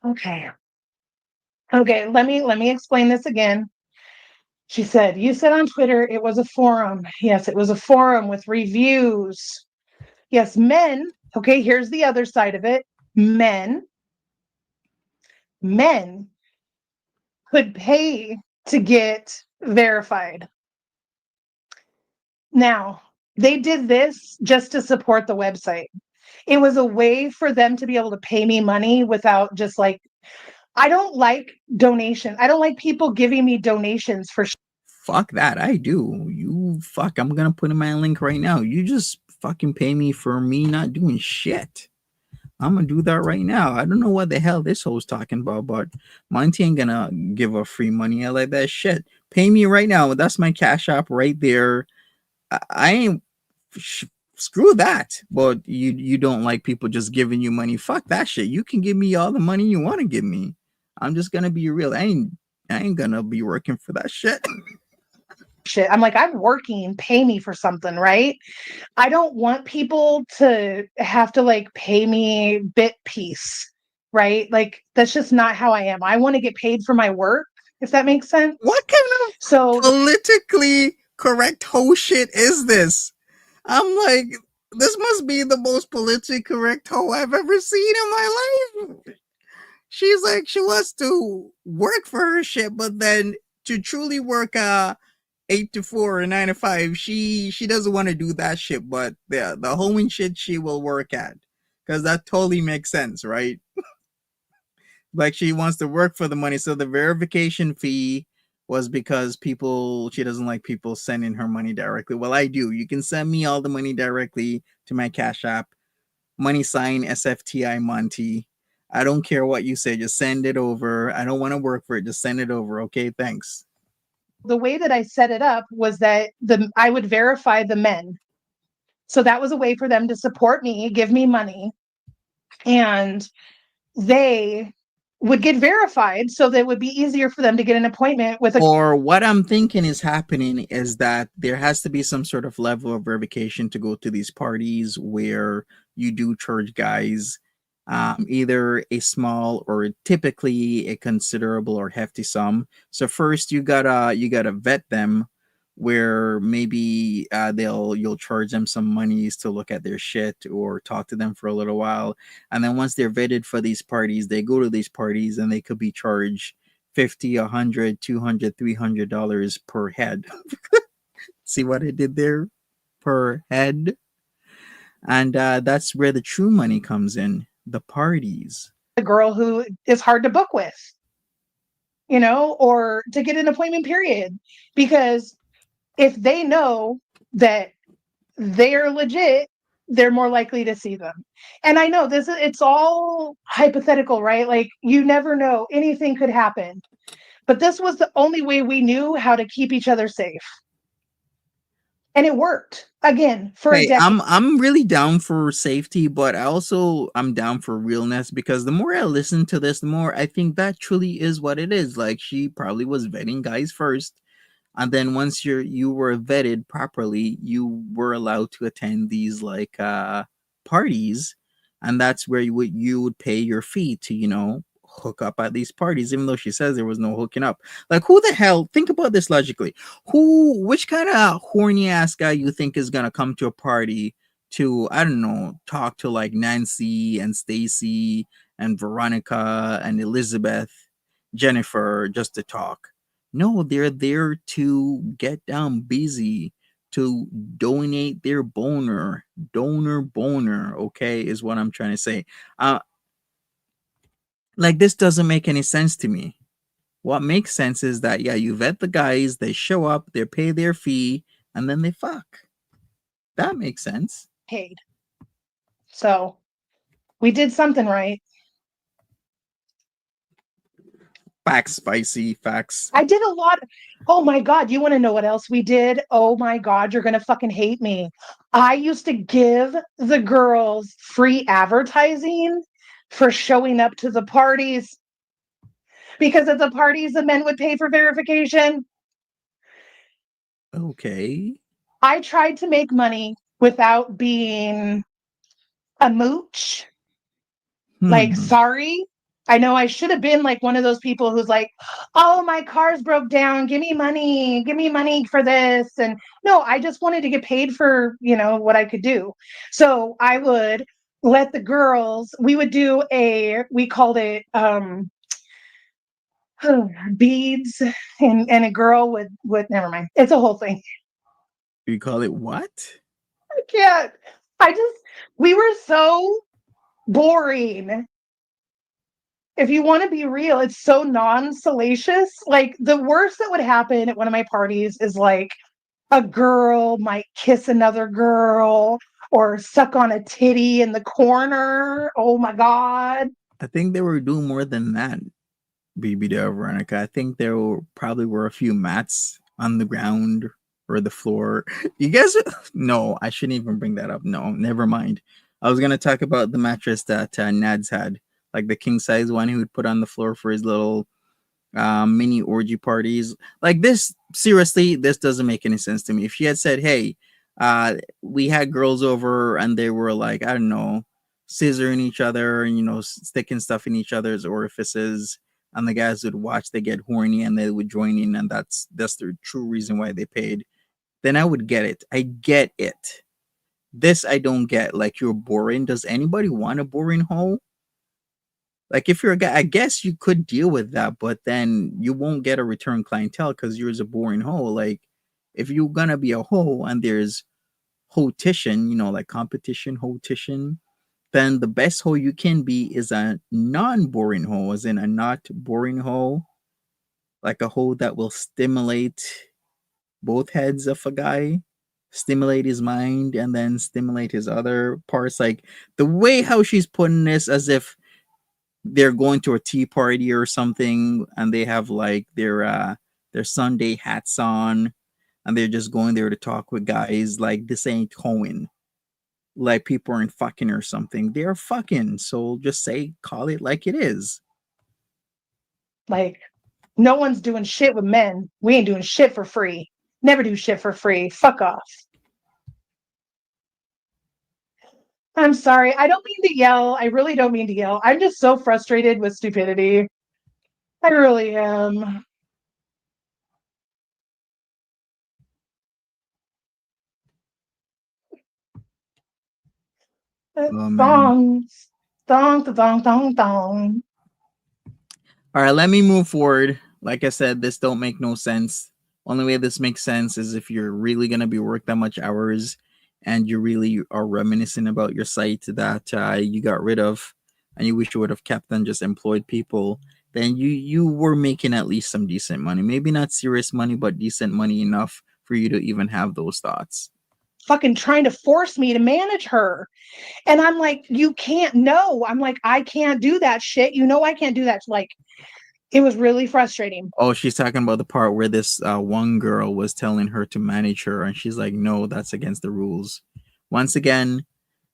Okay. Okay, let me explain this again. She said, "You said on Twitter it was a forum." Yes, it was a forum with reviews. Yes, men. Okay, here's the other side of it. Men could pay to get verified. Now, they did this just to support the website. It was a way for them to be able to pay me money without just like, I don't like donation. I don't like people giving me donations for Fuck that. I do. You fuck. I'm gonna put in my link right now. You just fucking pay me for me not doing shit. I'm gonna do that right now. I don't know what the hell this hoe's talking about, but Monty ain't gonna give up free money. I like that shit. Pay me right now. That's my cash app right there. I ain't screw that. But you don't like people just giving you money. Fuck that shit. You can give me all the money you want to give me. I'm just gonna be real. I ain't gonna be working for that shit. shit. I'm like, I'm working, pay me for something, right? I don't want people to have to like pay me bit piece, right? Like that's just not how I am. I want to get paid for my work, if that makes sense. What kind of So politically correct hoe shit is this? I'm like, this must be the most politically correct hoe I've ever seen in my life. She's like, she wants to work for her shit, but then to truly work 8 to 4 or 9 to 5, she doesn't want to do that shit. But the hoeing shit she will work at, because that totally makes sense, right? Like she wants to work for the money. So the verification fee was because people she doesn't like people sending her money directly. Well, I do. You can send me all the money directly to my Cash App. Money sign SFTI Monty. I don't care what you say. Just send it over. I don't want to work for it. Just send it over. Okay, thanks. the way that I set it up was that I would verify the men. So that was a way for them to support me, give me money, and they would get verified so that it would be easier for them to get an appointment with a Or what I'm thinking is happening is that there has to be some sort of level of verification to go to these parties where you do charge guys either a small or typically a considerable or hefty sum. So first you gotta vet them where maybe you'll charge them some monies to look at their shit or talk to them for a little while, and then once they're vetted for these parties, they go to these parties and they could be charged 50, 100, 200, $300 per head. See what I did there? Per head. And that's where the true money comes in, the parties. girl who is hard to book with, or to get an appointment, period. Because if they know that they're legit, they're more likely to see them. And I know it's all hypothetical, right? Like you never know, anything could happen. But this was the only way we knew how to keep each other safe. And it worked again for a Hey, decade. I'm really down for safety, but I'm down for realness because the more I listen to this, the more I think that truly is what it is. Like she probably was vetting guys first, and then once you were vetted properly, you were allowed to attend these like parties, and that's where you would pay your fee to hook up at these parties, even though she says there was no hooking up. Like, who the hell, think about this logically, which kind of horny ass guy you think is gonna come to a party to, I don't know, talk to like Nancy and Stacy and Veronica and Elizabeth, Jennifer, just to talk? No, they're there to get down busy, to donate their donor boner, okay, is what I'm trying to say. Like, this doesn't make any sense to me. What makes sense is that, yeah, you vet the guys, they show up, they pay their fee, and then they fuck. That makes sense. So we did something right. Facts, spicy facts. I did a lot. Oh my God. You want to know what else we did? Oh my God. You're going to fucking hate me. I used to give the girls free advertising for showing up to the parties because at the parties, the men would pay for verification. Okay. I tried to make money without being a mooch. Like, Hmm. sorry. I know I should have been like one of those people who's like, oh, my car's broke down. Give me money. Give me money for this. And no, I just wanted to get paid for, what I could do. So I would let the girls, we would do we called it beads and a girl with, never mind. It's a whole thing. You call it what? I can't. I just, we were so boring. If you want to be real, it's so non-salacious. Like the worst that would happen at one of my parties is like a girl might kiss another girl or suck on a titty in the corner. Oh my God. I think they were doing more than that, BBW Veronica. I think there probably were a few mats on the ground or the floor. You guys, no, I shouldn't even bring that up. No, never mind. I was gonna talk about the mattress that Nads had, like the king size one he would put on the floor for his little mini orgy parties. Like this, seriously, this doesn't make any sense to me. If she had said, "Hey, we had girls over and they were like, I don't know, scissoring each other and sticking stuff in each other's orifices," and the guys would watch, they get horny and they would join in, and that's the true reason why they paid. Then I would get it. I get it. This I don't get. Like you're boring. Does anybody want a boring hoe? Like if you're a guy, I guess you could deal with that, but then you won't get a return clientele because you're a boring hoe. Like if you're gonna be a hoe and there's hotition, like competition hotition, then the best hoe you can be is a non-boring hoe, as in a not boring hoe, like a hoe that will stimulate both heads of a guy, stimulate his mind, and then stimulate his other parts. Like the way how she's putting this, as if they're going to a tea party or something and they have like their Sunday hats on and they're just going there to talk with guys. Like this ain't hoeing. Like people aren't fucking or something. They're fucking. So just say, call it like it is. Like no one's doing shit with men. We ain't doing shit for free. Never do shit for free. Fuck off. I'm sorry. I don't mean to yell. I really don't mean to yell. I'm just so frustrated with stupidity. I really am. Oh man. Thongs. Thong, thong, thong, thong. All right, let me move forward. Like I said, this don't make no sense. Only way this makes sense is if you're really gonna be work that much hours, and you really are reminiscing about your site that you got rid of, and you wish you would have kept and just employed people. Then you were making at least some decent money. Maybe not serious money, but decent money enough for you to even have those thoughts. Fucking trying to force me to manage her. And I'm like, you can't. No. I'm like, I can't do that shit. I can't do that. Like, it was really frustrating. Oh, she's talking about the part where this one girl was telling her to manage her, and she's like, "No, that's against the rules." Once again,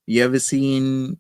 you ever seen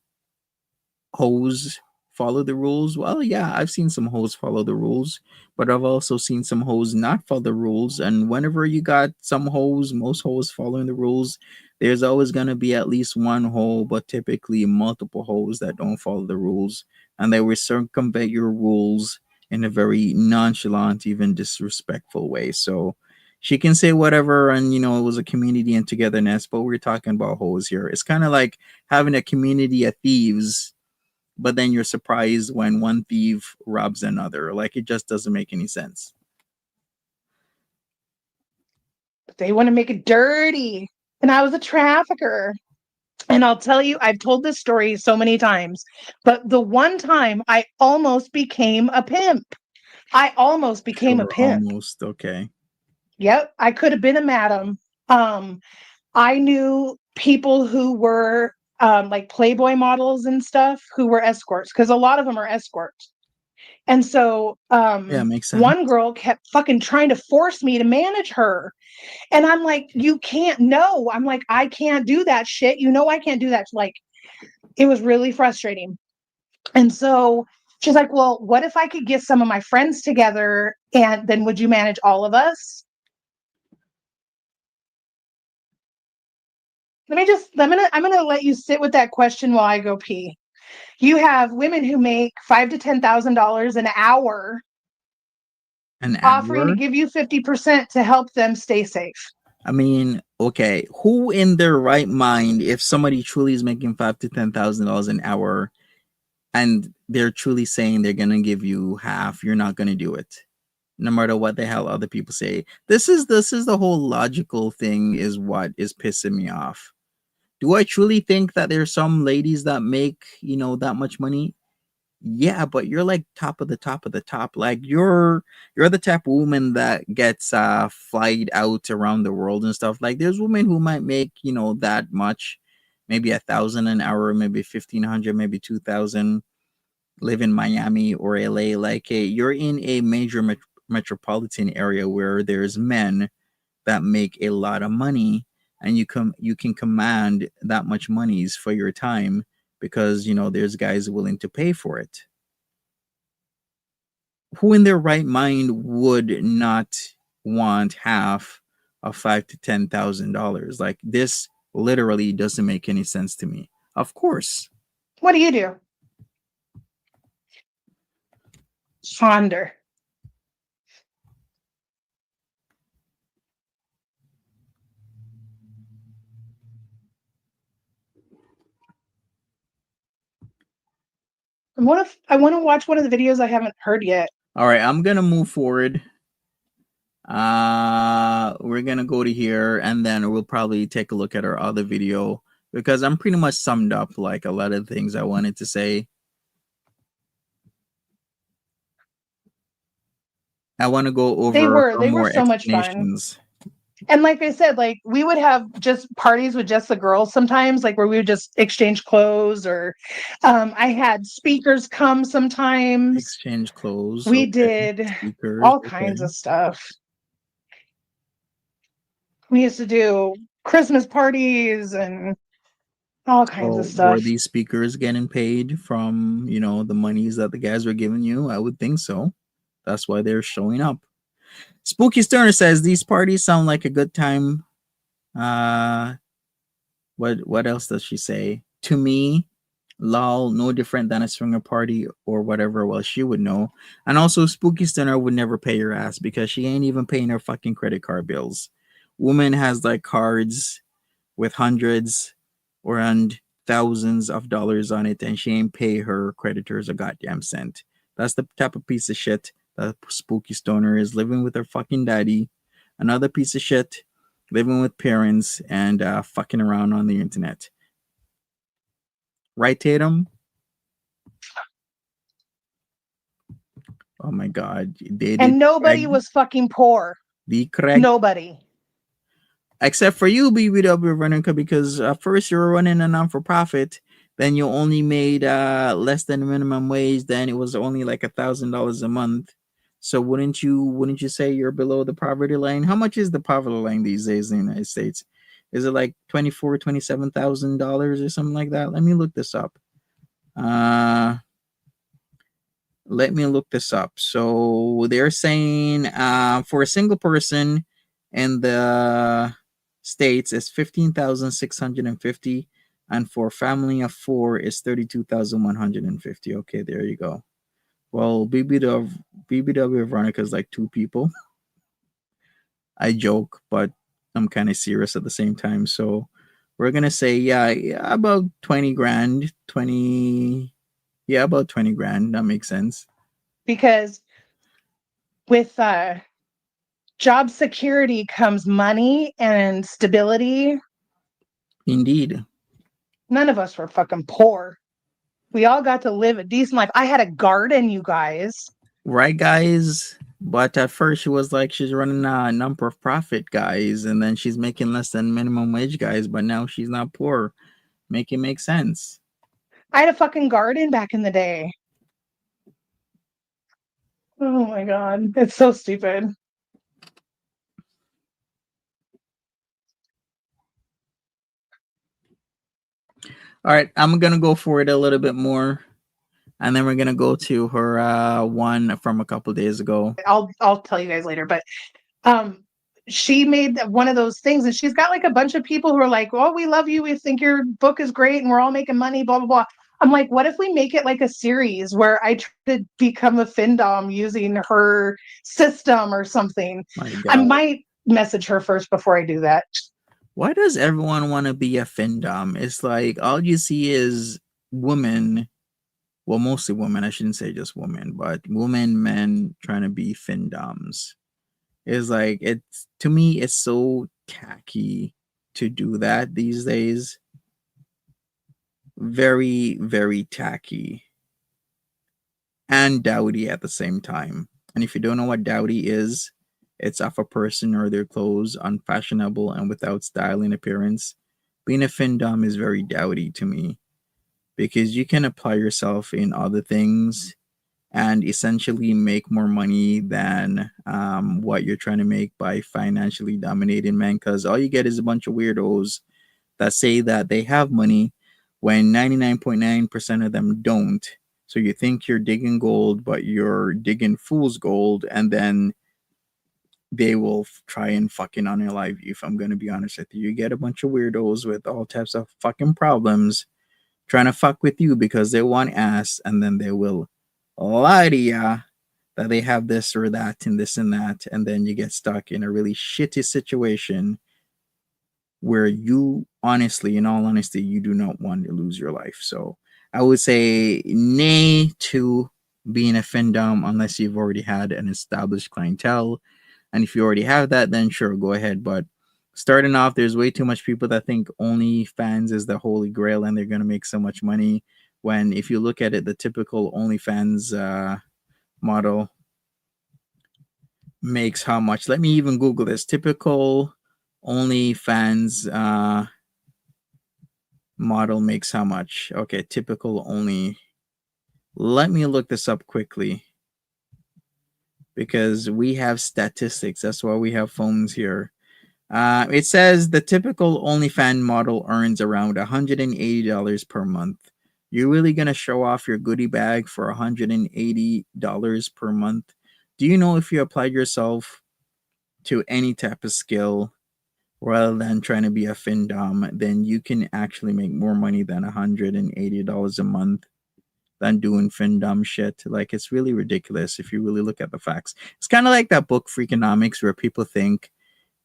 hoes follow the rules? Well, yeah, I've seen some hoes follow the rules, but I've also seen some hoes not follow the rules. And whenever you got some hoes, most hoes following the rules, there's always going to be at least one hoe, but typically multiple hoes that don't follow the rules. And they will circumvent your rules in a very nonchalant, even disrespectful way. So she can say whatever, and it was a community and togetherness, but we're talking about hoes here. It's kind of like having a community of thieves, but then you're surprised when one thief robs another. Like it just doesn't make any sense. They want to make it dirty. And I was a trafficker. And I'll tell you, I've told this story so many times, but the one time I almost became a pimp. I almost became a Sure, pimp. almost okay. Yep, I could have been a madam. Um, I knew people who were like Playboy models and stuff who were escorts because a lot of them are escorts. And so Yeah, makes sense. one girl kept fucking trying to force me to manage her. And I'm like, you can't, no. I'm like, I can't do that shit. You know, I can't do that. Like, it was really frustrating. And so she's like, well, what if I could get some of my friends together and then would you manage all of us? I'm gonna let you sit with that question while I go pee. You have women who make $5,000 to $10,000 an hour An offering to hour? give you 50% to help them stay safe. I mean, okay, who in their right mind, if somebody truly is making $5,000 to $10,000 an hour, and they're truly saying they're gonna give you half, you're not gonna do it, no matter what the hell other people say. This is the whole logical thing is what is pissing me off. Do I truly think that there's some ladies that make that much money? Yeah, but you're like top of the top of the top. Like you're the type of woman that gets flied out around the world and stuff. Like there's women who might make, that much, maybe 1,000 an hour, maybe 1,500, maybe 2,000, live in Miami or LA. Like you're in a major metropolitan area where there's men that make a lot of money, and you can command that much monies for your time because there's guys willing to pay for it. Who in their right mind would not want half of $5,000 to $10,000? Like this literally doesn't make any sense to me. Of course. What do you do? Ponder. What if I want to watch one of the videos I haven't heard yet? All right, I'm gonna move forward. We're gonna go to here, and then we'll probably take a look at our other video because I'm pretty much summed up like a lot of things I wanted to say. I want to go over her They were more so much fun. explanations. And like I said, like we would have just parties with just the girls sometimes, like where we would just exchange clothes or I had speakers come sometimes. Exchange clothes, We okay. did Speakers, all okay. kinds of stuff. We used to do Christmas parties and all kinds of So were stuff. these speakers getting paid from, the monies that the guys were giving you? I would think so. That's why they're showing up. Spooky Sterner says these parties sound like a good time. Uh what else does she say? To me, lol, no different than a swinger party or whatever. Well, she would know. And also Spooky Sterner would never pay your ass because she ain't even paying her fucking credit card bills. Woman has like cards with hundreds or and thousands of dollars on it, and she ain't pay her creditors a goddamn cent. That's the type of piece of shit that Spooky Stoner is, living with her fucking daddy. Another piece of shit living with parents and fucking around on the internet. Right, Tatum? Oh my god. They did And nobody correct. was fucking poor. The correct. Nobody. Except for you, BBW Veronica, because first you were running a non for profit, then you only made less than minimum wage, then it was only like $1,000 a month. So wouldn't you say you're below the poverty line? How much is the poverty line these days in the United States? Is it like $27,000 or something like that? Let me look this up. Uh Let me look this up. So they're saying for a single person in the states is 15,650, and for family of four is 32,150. Okay, there you go. Well, BBW Veronica is like two people. I joke, but I'm kind of serious at the same time. So we're gonna say yeah, about 20 grand, 20, yeah, about 20 grand. That makes sense. Because with job security comes money and stability. Indeed. None of us were fucking poor. We all got to live a decent life. I had a garden, you guys. Right, guys? But at first she was like she's running a number of profit, guys, and then she's making less than minimum wage, guys, but now she's not poor. Make it make sense. I had a fucking garden back in the day. Oh my god, it's so stupid. All right, I'm gonna go for it a little bit more, and then we're gonna go to her one from a couple days ago. I'll tell you guys later, but um she made one of those things, and she's got like a bunch of people who are like, oh, we love you, we think your book is great, and we're all making money, blah blah blah. I'm like, what if we make it like a series where I try to become a findom using her system or something? My I God, might message her first before I do that. why does everyone want to be a findom? It's like all you see is women. Well, mostly women. I shouldn't say just women, but women, men trying to be findoms. It's like it's to me, it's so tacky to do that these days. Very, very tacky and dowdy at the same time. And if you don't know what dowdy is, it's of a person or their clothes, unfashionable and without style and appearance. Being a findom is very dowdy to me because you can apply yourself in other things and essentially make more money than what you're trying to make by financially dominating men. Because all you get is a bunch of weirdos that say that they have money when 99.9% of them don't. So you think you're digging gold, but you're digging fool's gold, and then they will try and fucking unalive you. If I'm gonna be honest with you, you get a bunch of weirdos with all types of fucking problems trying to fuck with you because they want ass, and then they will lie to ya that they have this or that and this and that, and then you get stuck in a really shitty situation where you honestly, in all honesty, you do not want to lose your life. So I would say nay to being a findom unless you've already had an established clientele. And if you already have that, then sure, go ahead. But starting off, there's way too much people that think OnlyFans is the holy grail and they're going to make so much money. When if you look at it, the typical OnlyFans model makes how much? Let me even Google this. Typical OnlyFans model makes how much? Okay, typical only. Let me look this up quickly because we have statistics. That's why we have phones here. It says the typical OnlyFans model earns around $180 per month. You're really gonna show off your goodie bag for $180 per month? Do you know if you applied yourself to any type of skill rather than trying to be a findom, then you can actually make more money than $180 a month than doing findom shit. Like it's really ridiculous if you really look at the facts. It's kind of like that book Freakonomics where people think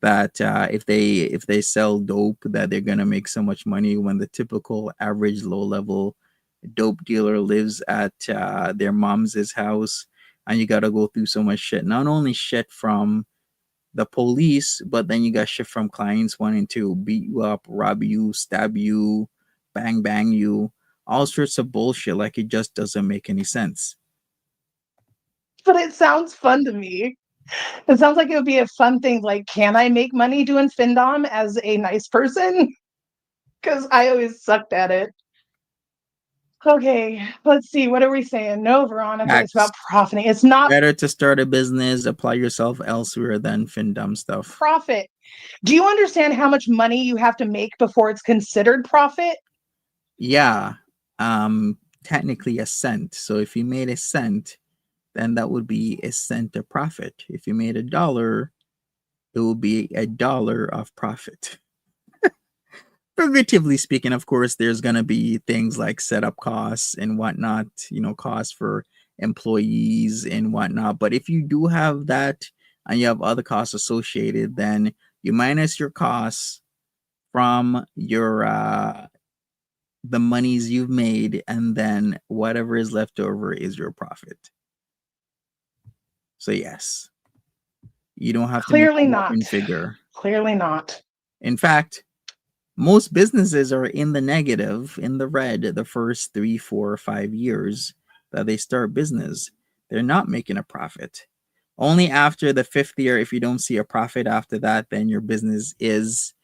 that if they sell dope that they're gonna make so much money when the typical average low level dope dealer lives at their mom's house and you gotta go through so much shit. Not only shit from the police, but then you got shit from clients wanting to beat you up, rob you, stab you, bang you, all sorts of bullshit. Like it just doesn't make any sense. But it sounds fun to me. It sounds like it would be a fun thing. Like, can I make money doing findom as a nice person? Because I always sucked at it. Okay, let's see. What are we saying? No, Veronica, it's Facts. about profiting. It's not Better to start a business, apply yourself elsewhere than findom stuff. profit. Do you understand how much money you have to make before it's considered profit? Yeah, technically a cent. So if you made a cent, then that would be a cent of profit. If you made $1, it will be $1 of profit. Figuratively speaking, of course, there's going to be things like setup costs and whatnot, costs for employees and whatnot. But if you do have that and you have other costs associated, then you minus your costs from your the monies you've made, and then whatever is left over is your profit. So yes, you don't have to make a Clearly not. whopping figure. Clearly not. In fact, most businesses are in the negative, in the red, the first 3, 4, 5 years that they start business. They're not making a profit. Only after the fifth year, if you don't see a profit after that, then your business is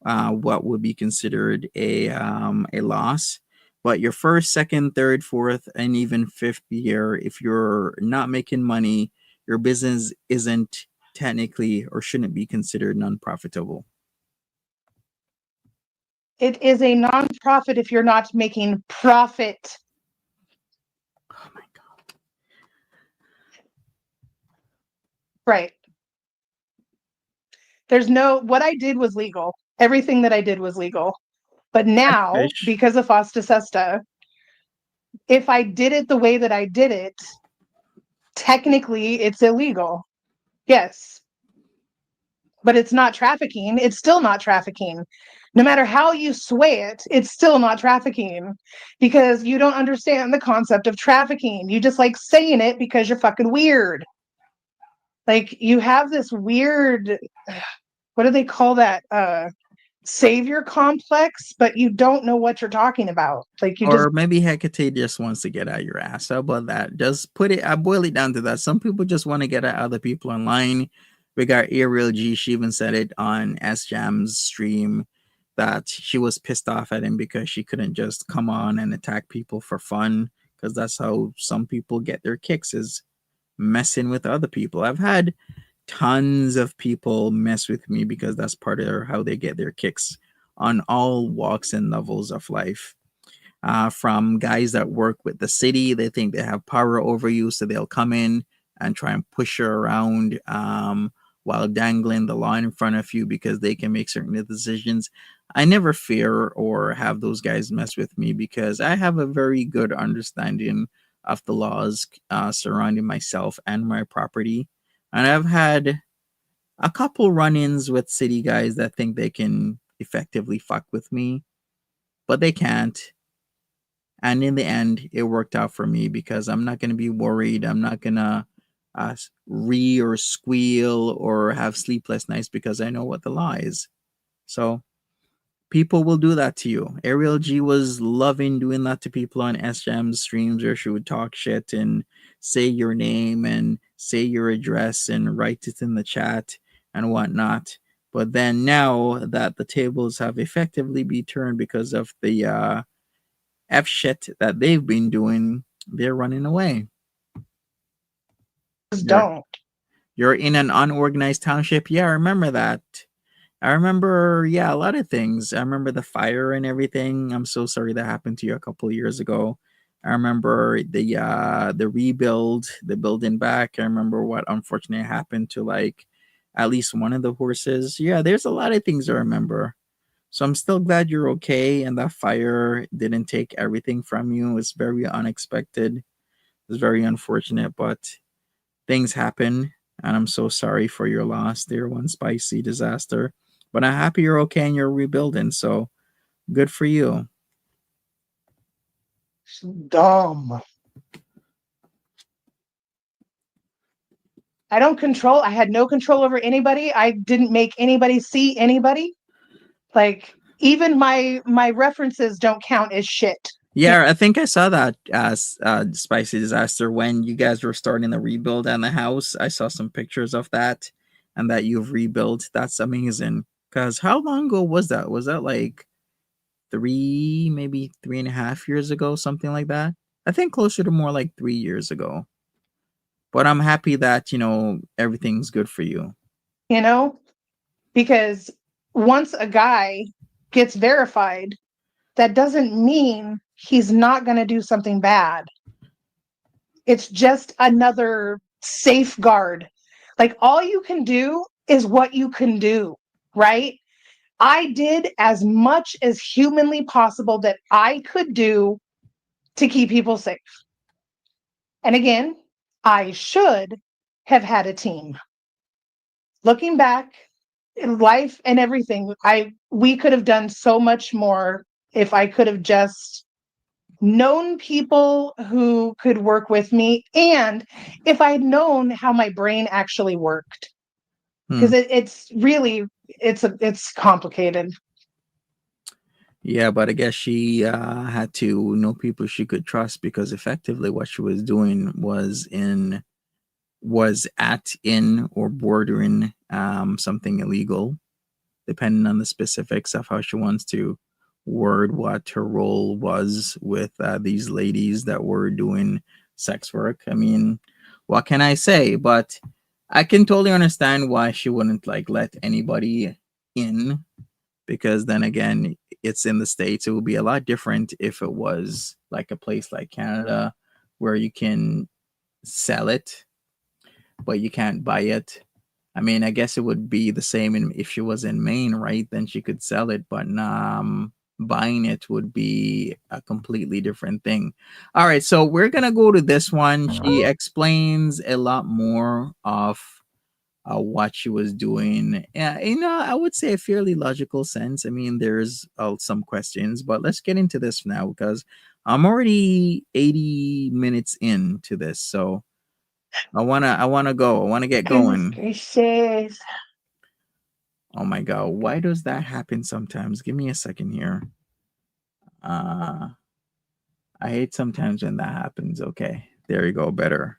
what would be considered a loss. But your first, second, third, fourth, and even fifth year, if you're not making money, your business isn't technically or shouldn't be considered non-profitable. It is a non-profit if you're not making profit. Oh my God. Right. What I did was legal. Everything that I did was legal. But now, Catfish. because of Fosta Sesta, if I did it the way that I did it, technically it's illegal. Yes. But it's not trafficking. It's still not trafficking. No matter how you sway it, it's still not trafficking because you don't understand the concept of trafficking. You just like saying it because you're fucking weird. Like you have this weird, what do they call that? Savior complex, but you don't know what you're talking about. Like you just Or maybe Hecate just wants to get at your ass. How about that? Just put it, I boil it down to that. Some people just want to get at other people online. We got Ariel G. She even said it on S Jam's stream that she was pissed off at him because she couldn't just come on and attack people for fun. Because that's how some people get their kicks, is messing with other people. I've had tons of people mess with me because that's part of how they get their kicks on all walks and levels of life. From guys that work with the city, they think they have power over you, so they'll come in and try and push you around while dangling the law in front of you because they can make certain decisions. I never fear or have those guys mess with me because I have a very good understanding of the laws surrounding myself and my property. And I've had a couple run ins with city guys that think they can effectively fuck with me, but they can't. And in the end, it worked out for me because I'm not going to be worried. I'm not going to or squeal or have sleepless nights because I know what the law is. So people will do that to you. Ariel G was loving doing that to people on SJM's streams where she would talk shit and say your name and say your address and write it in the chat and whatnot. But then now that the tables have effectively been turned because of the F shit that they've been doing, they're running away. You're don't. you're in an unorganized township. Yeah, I remember that. I remember, yeah, a lot of things. I remember the fire and everything. I'm so sorry that happened to you a couple of years ago. I remember the rebuild, the building back. I remember what unfortunately happened to like at least one of the horses. Yeah, there's a lot of things I remember. So I'm still glad you're okay and that fire didn't take everything from you. It's very unexpected. It's very unfortunate, but things happen, and I'm so sorry for your loss, dear one spicy disaster. But I'm happy you're okay and you're rebuilding, so good for you. Dumb. I had no control over anybody. I didn't make anybody see anybody. Like even my references don't count as shit. Yeah, I think I saw that as spicy disaster when you guys were starting the rebuild on the house. I saw some pictures of that and that you've rebuilt. That's amazing. Because how long ago was that? Was that like maybe 3.5 years ago, something like that? I think closer to more like 3 years ago. But I'm happy that, everything's good for you. You know, because once a guy gets verified, that doesn't mean he's not going to do something bad. It's just another safeguard. Like all you can do is what you can do, right? I did as much as humanly possible that I could do to keep people safe. And again, I should have had a team. Looking back, in life and everything, we could have done so much more if I could have just known people who could work with me and if I had known how my brain actually worked. Hmm. Because it's really it's complicated. Yeah, but I guess she had to know people she could trust because effectively what she was doing was in or bordering something illegal, depending on the specifics of how she wants to word what her role was with these ladies that were doing sex work. I mean, what can I say? But I can totally understand why she wouldn't like let anybody in, because then again, it's in the States. It would be a lot different if it was like a place like Canada where you can sell it, but you can't buy it. I mean, I guess it would be the same if she was in Maine, right? Then she could sell it, but buying it would be a completely different thing. All right, so we're gonna go to this one. She explains a lot more of what she was doing. I would say a fairly logical sense. I mean, there's some questions, but let's get into this now because I'm already 80 minutes into this, so I wanna go. I wanna get Goodness going. gracious. Oh my god, why does that happen sometimes? Give me a second here. Uh I hate sometimes when that happens. Okay, there you go, better.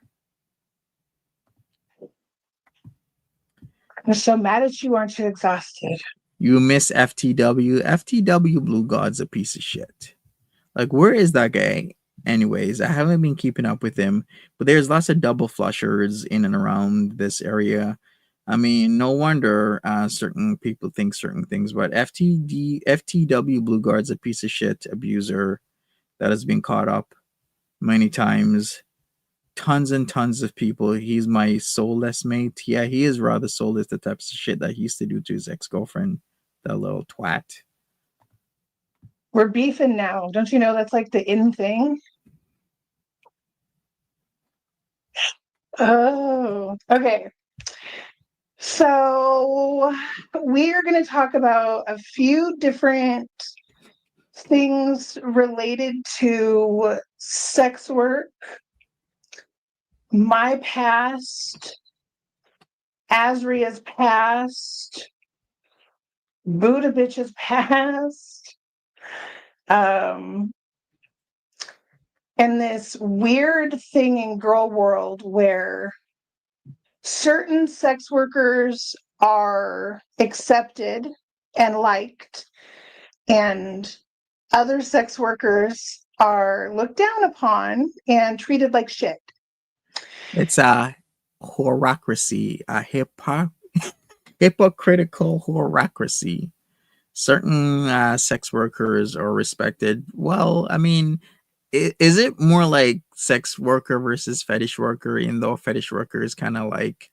I'm so mad at you, aren't you exhausted? You miss FTW. FTW Blue God's a piece of shit. Like, where is that guy? Anyways, I haven't been keeping up with him, but there's lots of double flushers in and around this area. I mean, no wonder certain people think certain things, but FTW Blue Guard's a piece of shit abuser that has been caught up many times. Tons and tons of people. He's my soulless mate. Yeah, he is rather soulless, the types of shit that he used to do to his ex girlfriend, that little twat. We're beefing now. Don't you know that's like the in thing? Oh, okay. So we are going to talk about a few different things related to sex work, my past, Azria's past, Buddha bitch's past, um, and this weird thing in girl world where certain sex workers are accepted and liked, and other sex workers are looked down upon and treated like shit. It's a horocracy, a hypocritical horocracy. Certain sex workers are respected. Well, I mean, is it more like sex worker versus fetish worker? In though fetish workers kind of like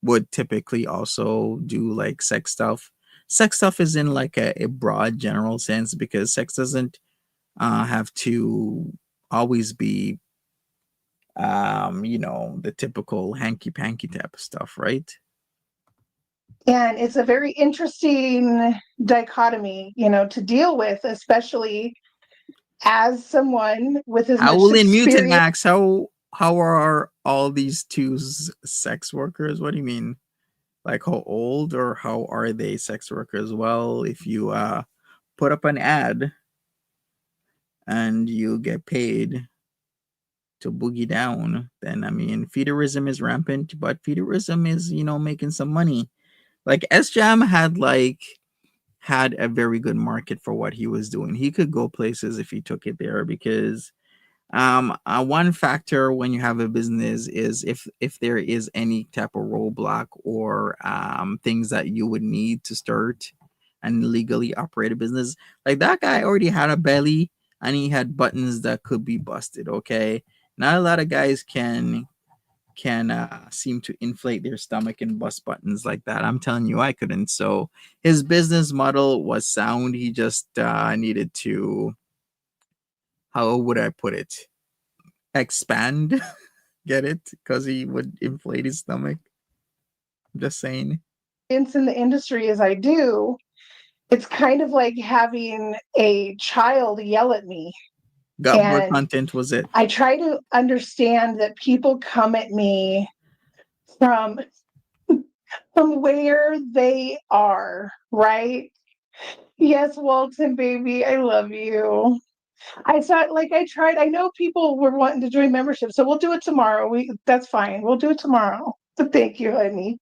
would typically also do like sex stuff. Sex stuff is in like a broad general sense because sex doesn't have to always be the typical hanky panky type of stuff, right? And it's a very interesting dichotomy, to deal with, especially as someone with as much Owl in Mutant experience. Max, how are all these sex workers? What do you mean? Like how old or how are they sex workers? Well, if you put up an ad and you get paid to boogie down, then I mean feederism is rampant, but feederism is, making some money. Like S Jam had a very good market for what he was doing. He could go places if he took it there because one factor when you have a business is if there is any type of roadblock or things that you would need to start and legally operate a business, like that guy already had a belly and he had buttons that could be busted. Okay, not a lot of guys can seem to inflate their stomach and bust buttons like that. I'm telling you, I couldn't. So his business model was sound. He just needed to, how would I put it, expand. Get it? Because he would inflate his stomach. Just saying. In the industry as I do, it's kind of like having a child yell at me. What And content was it? I try to understand that people come at me from where they are, right? Yes, Walton, baby, I love you. I thought, like, I tried. I know people were wanting to join membership, so we'll do it tomorrow. That's fine. We'll do it tomorrow. But thank you, honey.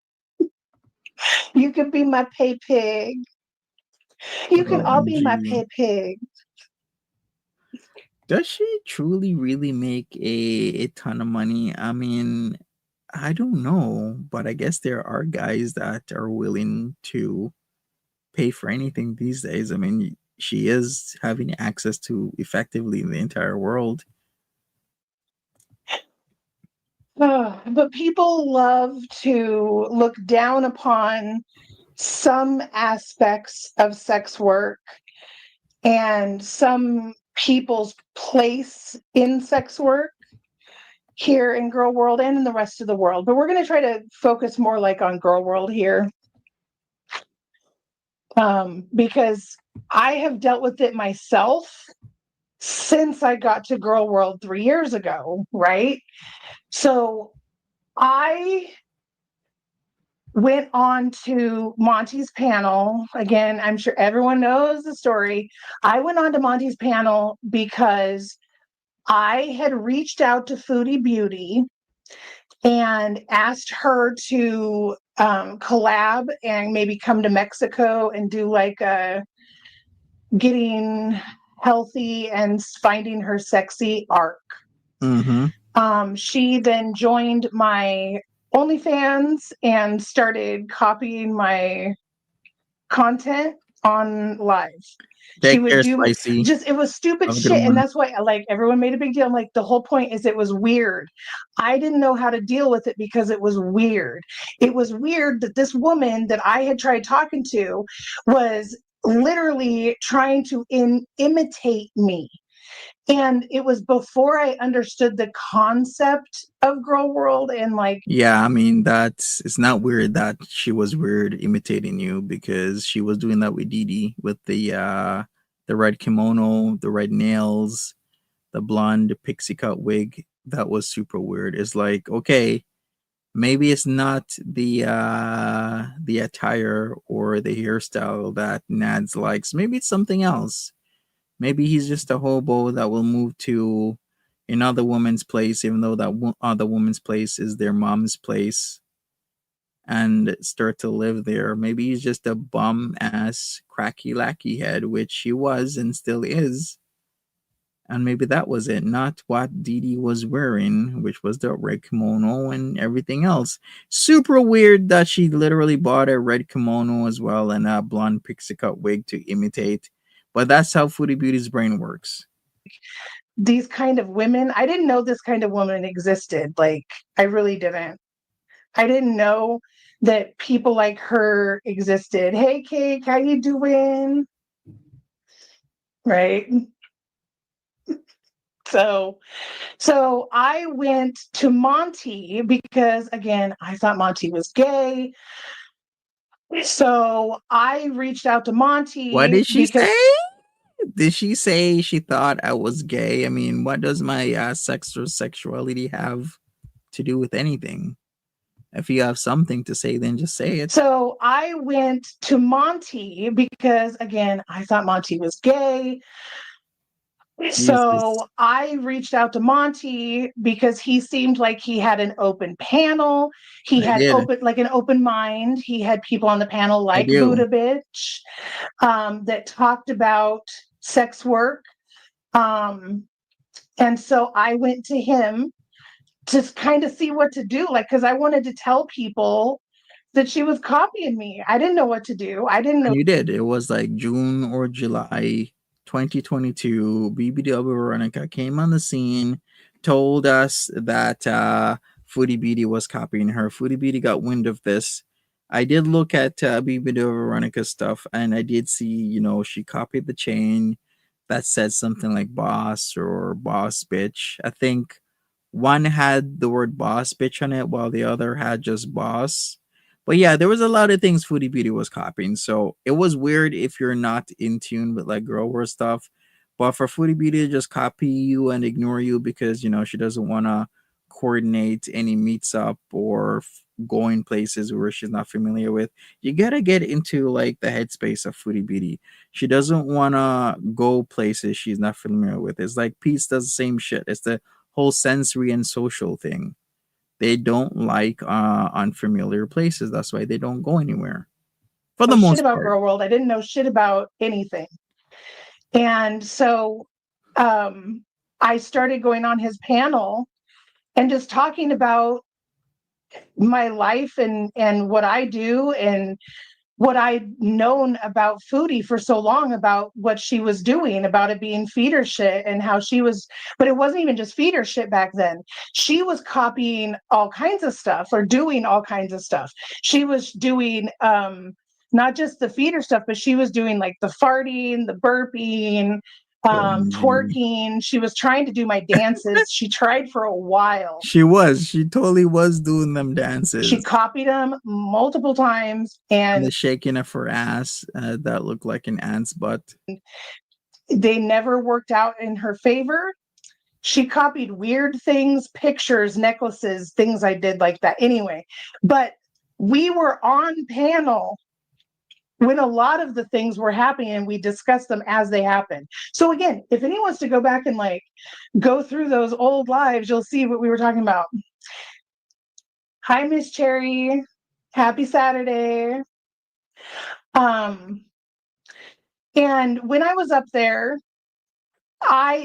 You can be my pay pig. You can all be my OMG. pay pig. Does she truly really make a ton of money? I mean, I don't know, but I guess there are guys that are willing to pay for anything these days. I mean, she is having access to effectively the entire world. But people love to look down upon some aspects of sex work and some people's place in sex work here in girl world and in the rest of the world. But we're going to try to focus more like on girl world here, because I have dealt with it myself since I got to girl world 3 years ago, right? So I went on to Monty's panel. Again, I'm sure everyone knows the story. I went on to Monty's panel because I had reached out to Foodie Beauty and asked her to collab and maybe come to Mexico and do like a getting healthy and finding her sexy arc. Mm-hmm. She then joined my OnlyFans and started copying my content on live. She Take would care, do Spicy. just, it was stupid Have a good shit. And one. that's why like everyone made a big deal. I'm like, the whole point is it was weird. I didn't know how to deal with it because it was weird. It was weird that this woman that I had tried talking to was literally trying to imitate me. And it was before I understood the concept of girl world and like Yeah, I mean that's it's not weird that she was weird imitating you because she was doing that with Didi with the red kimono, the red nails, the blonde pixie cut wig. That was super weird. It's like, okay, maybe it's not the attire or the hairstyle that Nads likes. Maybe it's something else. Maybe he's just a hobo that will move to another woman's place, even though that other woman's place is their mom's place, and start to live there. Maybe he's just a bum ass cracky lackey head, which he was and still is. And maybe that was it, not what Didi was wearing, which was the red kimono and everything else. Super weird that she literally bought a red kimono as well and a blonde pixie cut wig to imitate. But that's how Foodie Beauty's brain works. these kind of women. I didn't know this kind of woman existed. Like, I really didn't. I didn't know that people like her existed. Hey, Cake, how you doing? Right. So, so I went to Monty because, again, I thought Monty was gay. So I reached out to What Monty did she because say? Did she say she thought I was gay? I mean, what does my sex or sexuality have to do with anything? If you have something to say, then just say it. so I went to Monty because, again, I thought Monty was gay. Jesus. So I reached out to Monty because he seemed like he had an open panel. He I had did. open, like an open mind. He had people on the panel I like do. Buddha Bitch, that talked about sex work. Um, and so I went to him to kind of see what to do, like, because I wanted to tell people that she was copying me. I didn't know what to do. I didn't know. And you did. It was like June or July 2022. BBW Veronica came on the scene, told us that Foodie Beauty was copying her. Foodie Beauty got wind of this. I did look at BBW Veronica's stuff and I did see, she copied the chain that said something like boss or boss bitch. I think one had the word boss bitch on it while the other had just boss. But yeah, there was a lot of things Foodie Beauty was copying. So it was weird if you're not in tune with like girl war stuff. But for Foodie Beauty to just copy you and ignore you because, she doesn't want to coordinate any meets up or going places where she's not familiar with, you got to get into like the headspace of Foodie Beauty. She doesn't want to go places she's not familiar with. It's like Peace does the same shit. It's the whole sensory and social thing. They don't like unfamiliar places. That's why they don't go anywhere for the Shit most about part. girl world. I didn't know shit about anything. And so I started going on his panel and just talking about my life and what I do and what I'd known about Foodie for so long, about what she was doing, about it being feeder shit and how she was, but it wasn't even just feeder shit back then. She was copying all kinds of stuff or doing all kinds of stuff. She was doing not just the feeder stuff, but she was doing like the farting, the burping, Cringy. twerking. She was trying to do my dances. She tried for a while. She was. She totally was doing them She dances. copied them multiple times, And and the shaking of her ass that looked like an ant's butt. they never worked out in her favor. She copied weird things, pictures, necklaces, things I did like that. Anyway, but we were on panel when a lot of the things were happening and we discussed them as they happened. So again, if anyone wants to go back and like go through those old lives, you'll see what we were talking about. Hi, Miss Cherry. Happy Saturday. Um, and when I was up there,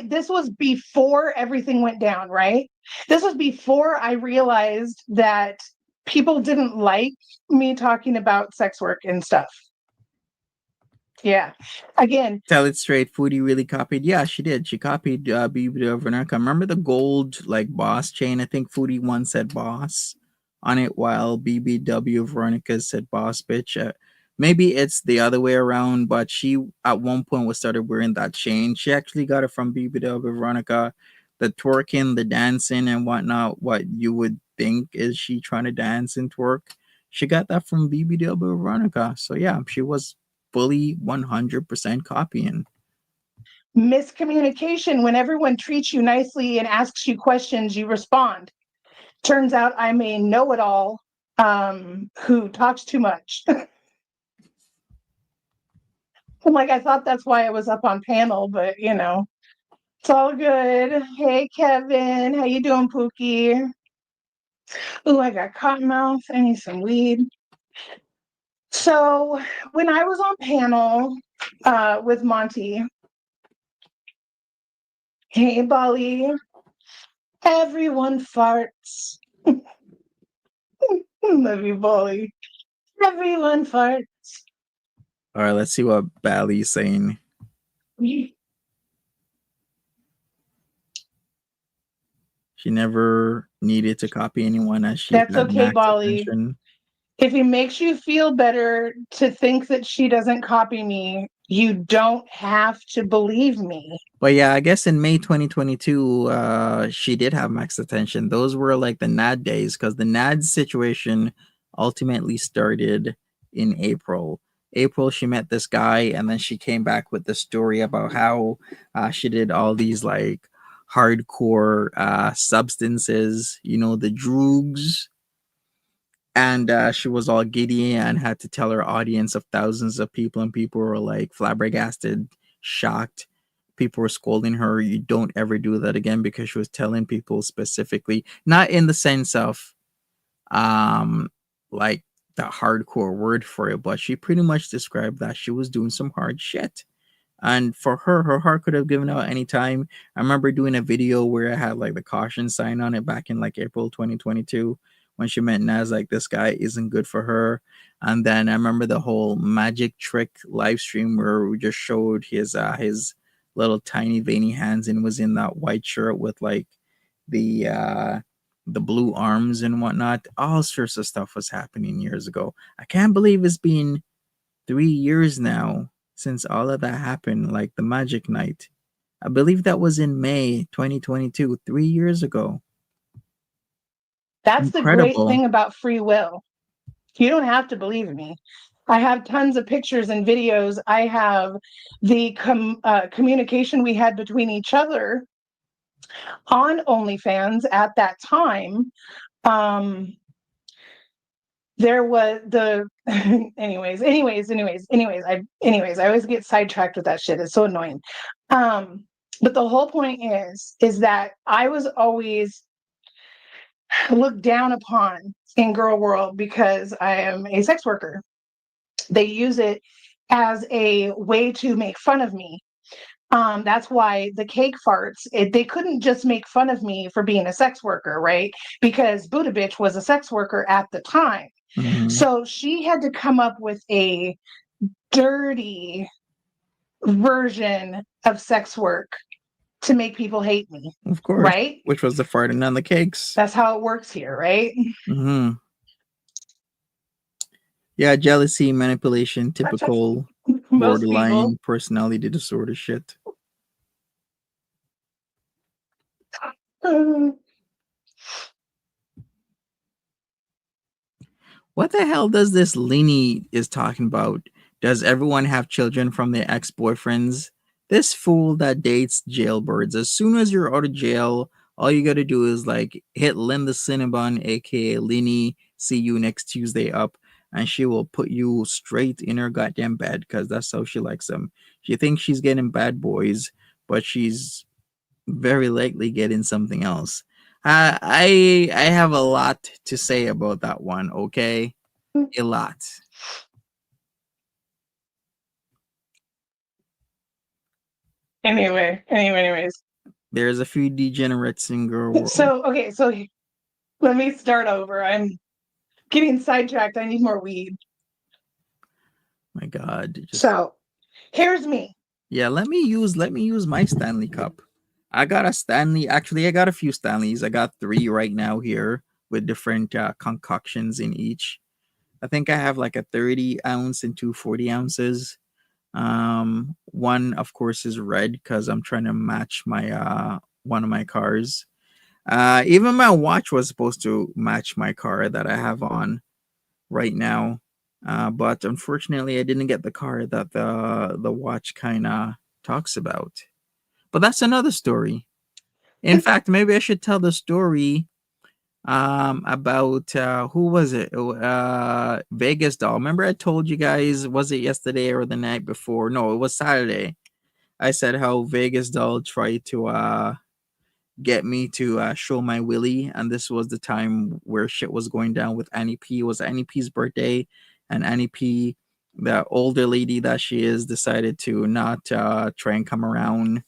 this was before everything went down, right? This was before I realized that people didn't like me talking about sex work and stuff. Yeah. Again, Tell it straight, Foodie really copied. Yeah, she did. She copied BBW Veronica. Remember the gold like boss chain? I think Foodie once said boss on it, while BBW Veronica said boss bitch. Maybe it's the other way around, but she at one point was started wearing that chain. She actually got it from BBW Veronica. The twerking, the dancing, and whatnot. What you would think is she trying to dance and twerk. She got that from BBW Veronica. So yeah, she was fully 100% copying. miscommunication: when everyone treats you nicely and asks you questions, you respond. Turns out I'm a know-it-all who talks too much. Like, I thought that's why I was up on panel, but you know, it's all good. Hey, Kevin, how you doing, Pookie? Oh, I got cotton mouth. I need some weed. So when I was on panel with Monty, hey, Bali, everyone farts. Love you, Bali. Everyone farts. All right, let's see what Bally's saying. She never needed to copy anyone as she That's had okay, max Bali. attention. If it makes you feel better to think that she doesn't copy me, you don't have to believe me. But yeah, I guess in May 2022, she did have max attention. Those were like the NAD days because the NAD situation ultimately started in April. April, she met this guy, and then she came back with the story about how she did all these like hardcore substances, you know, the drugs, and she was all giddy and had to tell her audience of thousands of people, and people were like flabbergasted, shocked. People were scolding her, you don't ever do that again, because she was telling people specifically, not in the sense of um like the hardcore word for it, but she pretty much described that she was doing some hard shit. And for her, her heart could have given out any time. I remember doing a video where I had like the caution sign on it back in like April 2022 when she met Naz, like this guy isn't good for her. And then I remember the whole magic trick live stream where we just showed his little tiny veiny hands and was in that white shirt with like the blue arms and whatnot. All sorts of stuff was happening years ago. I can't believe it's been 3 years now since all of that happened, like the Magic Night. I believe that was in May 2022, 3 years ago. That's the great Incredible. thing about free will. You don't have to believe me. I have tons of pictures and videos. I have the communication we had between each other on OnlyFans at that time. Um, there was the anyways, I always get sidetracked with that shit. It's so annoying. But the whole point is that I was always looked down upon in girl world because I am a sex worker. They use it as a way to make fun of me. That's why the cake farts, they couldn't just make fun of me for being a sex worker, right? Because Buddha Bitch was a sex worker at the time. Mm-hmm. So she had to come up with a dirty version of sex work to make people hate me, Of course. right? Which was the farting on the cakes. That's how it works here, right? Mm-hmm. Yeah, jealousy, manipulation, typical Most people. borderline personality disorder shit. What the hell does this Lenny is talking about? Does everyone have children from their ex-boyfriends? This fool that dates jailbirds. As soon as you're out of jail, all you gotta do is like hit Linda Cinnabon, aka Lenny, see you next Tuesday up, and she will put you straight in her goddamn bed because that's how she likes them. She thinks she's getting bad boys, but she's very likely getting something else. I have a lot to say about that one. Okay, a lot. Anyways. There's a few degenerates in girl world. So let me start over. I'm getting sidetracked. I need more weed. My God, just So here's me. yeah. Let me use my Stanley Cup. I got a Stanley. Actually, I got a few Stanleys. I got three right now here with different concoctions in each. I think I have like a 30 ounce and two 40 ounces. One of course is red because I'm trying to match my one of my cars. Even my watch was supposed to match my car that I have on right now. But unfortunately I didn't get the car that the watch kinda talks about. But that's another story. In fact, maybe I should tell the story about who was it? Vegas doll. Remember I told you guys, was it yesterday or the night before? No, it was Saturday. I said how Vegas doll tried to get me to show my willy, and this was the time where shit was going down with Annie P. It was Annie P's birthday, and Annie P, the older lady that she is, decided to not try and come around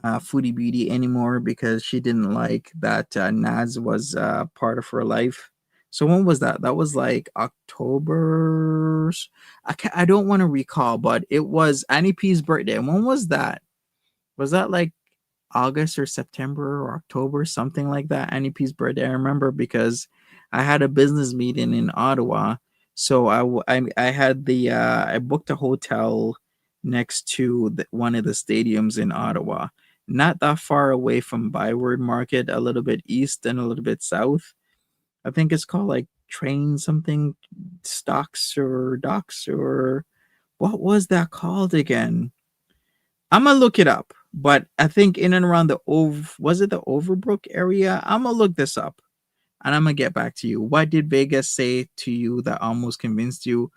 Foodie Beauty anymore because she didn't like that Naz was part of her life. So when was that? That was like October. I don't want to recall, but it was Annie P's birthday. When was that? Was that like August or September or October, something like that? Annie P's birthday. I remember because I had a business meeting in Ottawa. So I had I booked a hotel next to one of the stadiums in Ottawa, not that far away from Byward Market, a little bit east and a little bit south. I think it's called like Train something Stocks or Docks or what was that called again? I'm gonna look it up, but I think in and around was it the Overbrook area? I'm gonna look this up and I'm gonna get back to you. What did Vegas say to you that almost convinced you?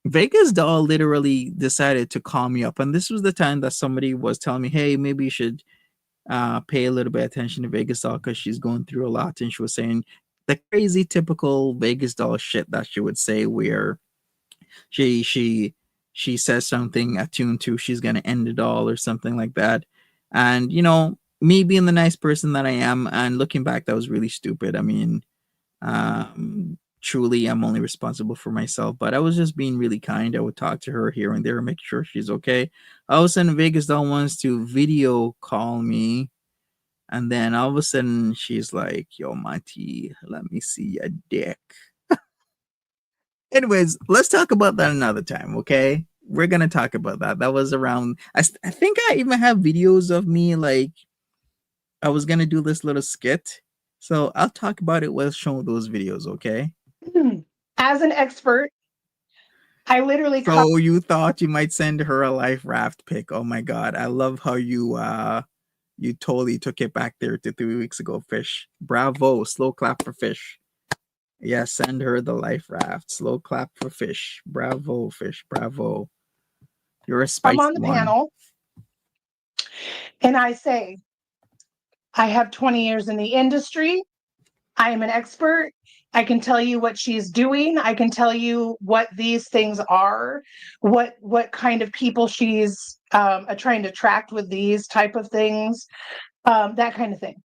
Vegas doll literally decided to call me up, and this was the time that somebody was telling me, "Hey, maybe you should pay a little bit of attention to Vegas doll because she's going through a lot." And she was saying the crazy, typical Vegas doll shit that she would say, where she she she says something attuned to she's gonna end it all or something like that. And me being the nice person that I am, and looking back, that was really stupid. I mean, truly, I'm only responsible for myself, but I was just being really kind. I would talk to her here and there, make sure she's okay. All of a sudden, Vegas doll wants to video call me, and then all of a sudden, she's like, "Yo, Monty, let me see your dick." Anyways, let's talk about that another time, okay? We're gonna talk about that. That was around. I think I even have videos of me like I was gonna do this little skit, so I'll talk about it while showing those videos, okay? As an expert, I literally caught. So you thought you might send her a life raft pic? Oh my god, I love how you totally took it back there to 3 weeks ago. Fish, bravo! Slow clap for fish. Yeah, send her the life raft. Slow clap for fish. Bravo, fish. Bravo. You're a I'm spicy on the one. panel and I say, I have 20 years in the industry. I am an expert I can tell you what she's doing. I can tell you what these things are, what kind of people she's trying to attract with these type of things, that kind of thing.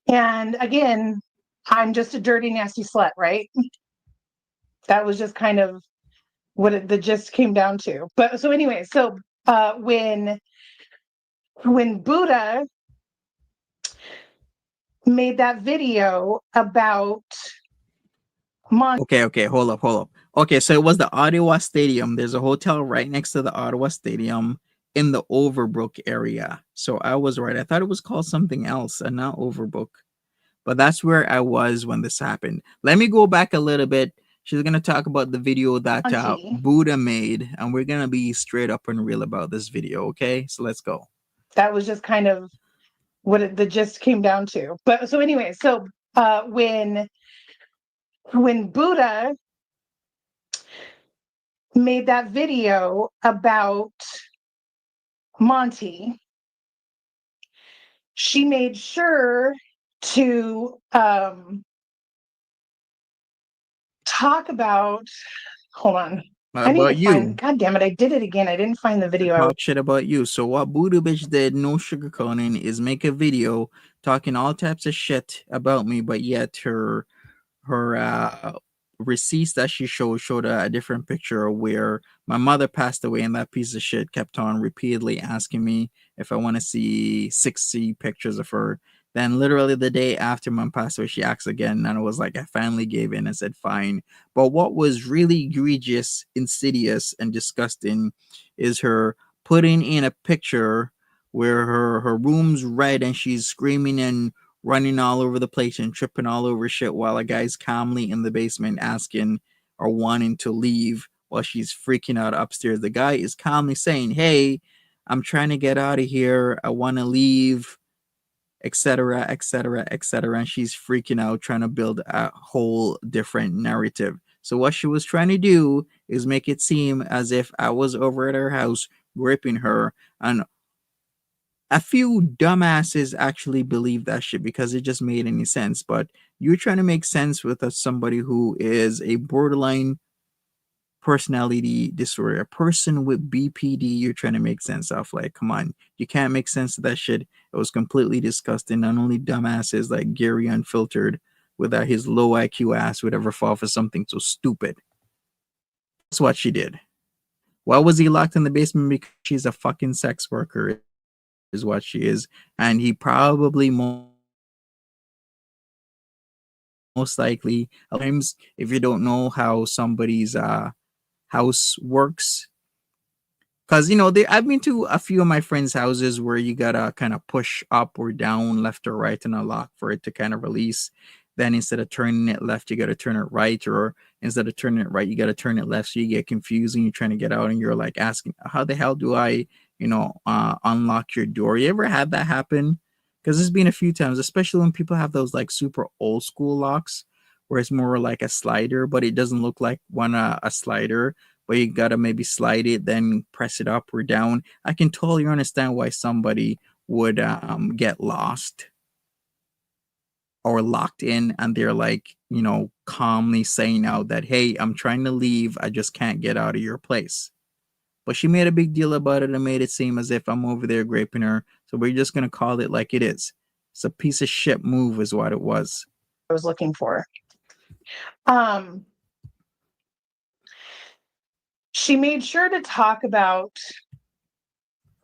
And again, I'm just a dirty, nasty slut, right? That was just kind of what the gist came down to. But so anyway, so when Buddha made that video about Okay, hold up. Okay, so it was the Ottawa Stadium. There's a hotel right next to the Ottawa Stadium in the Overbrook area. So I was right. I thought it was called something else and not Overbrook. But that's where I was when this happened. Let me go back a little bit. She's gonna talk about the video that Monty, Buddha made, and we're gonna be straight up and real about this video. Okay, so let's go. that was just kind of what the gist came down to. But so anyway, so when Buddha made that video about Monty, she made sure to talk about, hold on. I need to About find, you. God damn it, I did it again. I didn't find the video. I was Talk shit about you. So what Buddha bitch did, no sugarcoating, is make a video talking all types of shit about me, but yet her receipts that she showed a different picture where my mother passed away, and that piece of shit kept on repeatedly asking me if I want to see 60 pictures of her. Then literally the day after mom passed away, she asked again, and I was like, I finally gave in and said fine. But what was really egregious, insidious, and disgusting is her putting in a picture where her room's red and she's screaming and running all over the place and tripping all over shit while a guy's calmly in the basement asking or wanting to leave while she's freaking out upstairs. The guy is calmly saying, "Hey, I'm trying to get out of here. I want to leave," etc., etc., etc. And she's freaking out, trying to build a whole different narrative. So what she was trying to do is make it seem as if I was over at her house gripping her, and a few dumbasses actually believe that shit because it just made any sense. But you're trying to make sense with somebody who is a borderline personality disorder, a person with BPD. You're trying to make sense of. Like, come on, you can't make sense of that shit. It was completely disgusting. Not only dumbasses like Gary Unfiltered with his low IQ ass would ever fall for something so stupid. That's what she did. Why was he locked in the basement? Because she's a fucking sex worker, is what she is. And he probably most likely, sometimes if you don't know how somebody's house works, because I've been to a few of my friends' houses where you gotta kind of push up or down, left or right, and unlock for it to kind of release. Then instead of turning it left, you gotta turn it right, or instead of turning it right, you gotta turn it left. So you get confused and you're trying to get out, and you're like asking, "How the hell do I, unlock your door?" You ever had that happen? Because it's been a few times, especially when people have those like super old school locks, where it's more like a slider, but it doesn't look like a slider, but you gotta maybe slide it, then press it up or down. I can totally understand why somebody would get lost or locked in, and they're like, calmly saying out that, "Hey, I'm trying to leave. I just can't get out of your place." But she made a big deal about it and made it seem as if I'm over there graping her. So we're just gonna call it like it is. It's a piece of shit move, is what it was. looking for. Um, she made sure to talk about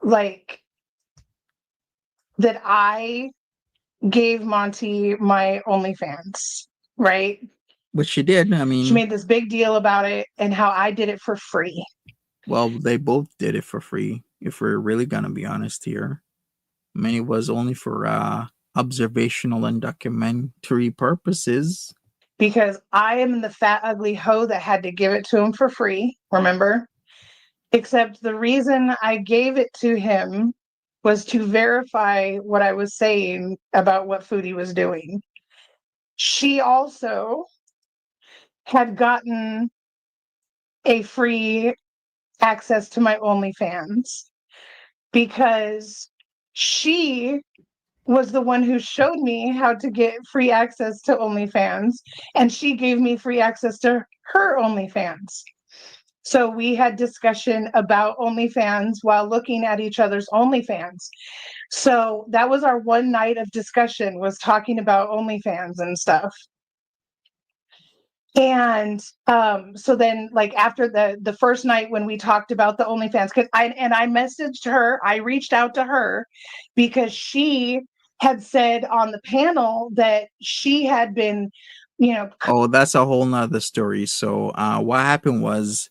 like that I gave Monty my OnlyFans, right? Which she did. I She mean, made this big deal about it and how I did it for free. well, they both did it for free, if we're really gonna be honest here. I mean, it was only for observational and documentary purposes. Because I am the fat, ugly hoe that had to give it to him for free, remember? Except the reason I gave it to him was to verify what I was saying about what Foodie was doing. She also had gotten a free access to my OnlyFans because she was the one who showed me how to get free access to OnlyFans, and she gave me free access to her OnlyFans. So we had discussion about OnlyFans while looking at each other's OnlyFans. So that was our one night of discussion, was talking about OnlyFans and stuff. And so then, like, after the first night when we talked about the OnlyFans, because I messaged her, I reached out to her because she had said on the panel that she had been, you know, Oh, that's a whole nother story. So, what happened was,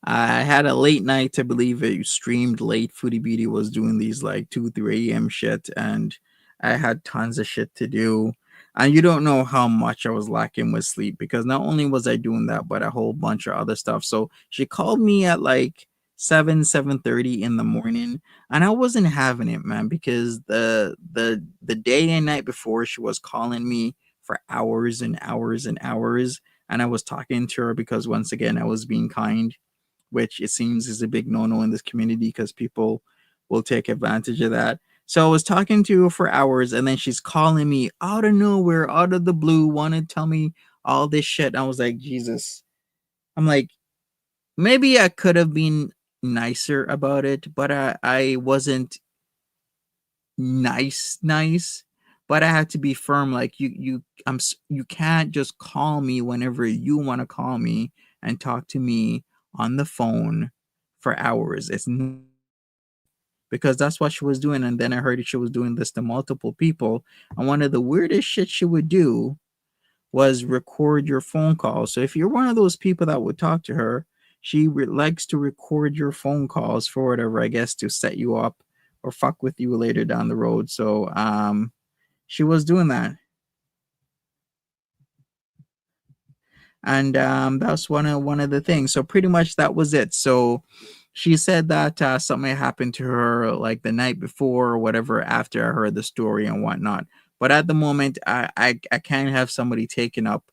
I had a late night. I believe it streamed late. Foodie Beauty was doing these like 2, 3 a.m. shit, and I had tons of shit to do. And you don't know how much I was lacking with sleep because not only was I doing that, but a whole bunch of other stuff. So she called me at like 7, 7:30 in the morning, and I wasn't having it, man, because the day and night before she was calling me for hours and hours and hours, and I was talking to her because once again I was being kind, which it seems is a big no-no in this community because people will take advantage of that. So I was talking to her for hours, and then she's calling me out of nowhere, out of the blue, wanted to tell me all this shit. And I was like, Jesus. I'm like, maybe I could have been nicer about it, but I wasn't nice, but I had to be firm. Like you can't just call me whenever you want to call me and talk to me on the phone for hours. Because that's what she was doing, and then I heard that she was doing this to multiple people. And one of the weirdest shit she would do was record your phone call. So if you're one of those people that would talk to her, she likes to record your phone calls for whatever, I guess, to set you up or fuck with you later down the road. So she was doing that. And that's one of the things. So pretty much that was it. So she said that something happened to her like the night before or whatever after I heard the story and whatnot. But at the moment, I can't have somebody taking up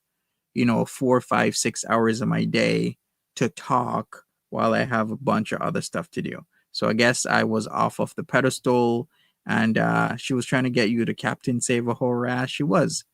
4, 5, 6 hours of my day to talk while I have a bunch of other stuff to do. So I guess I was off of the pedestal, and she was trying to get you to captain save a whole ass. She was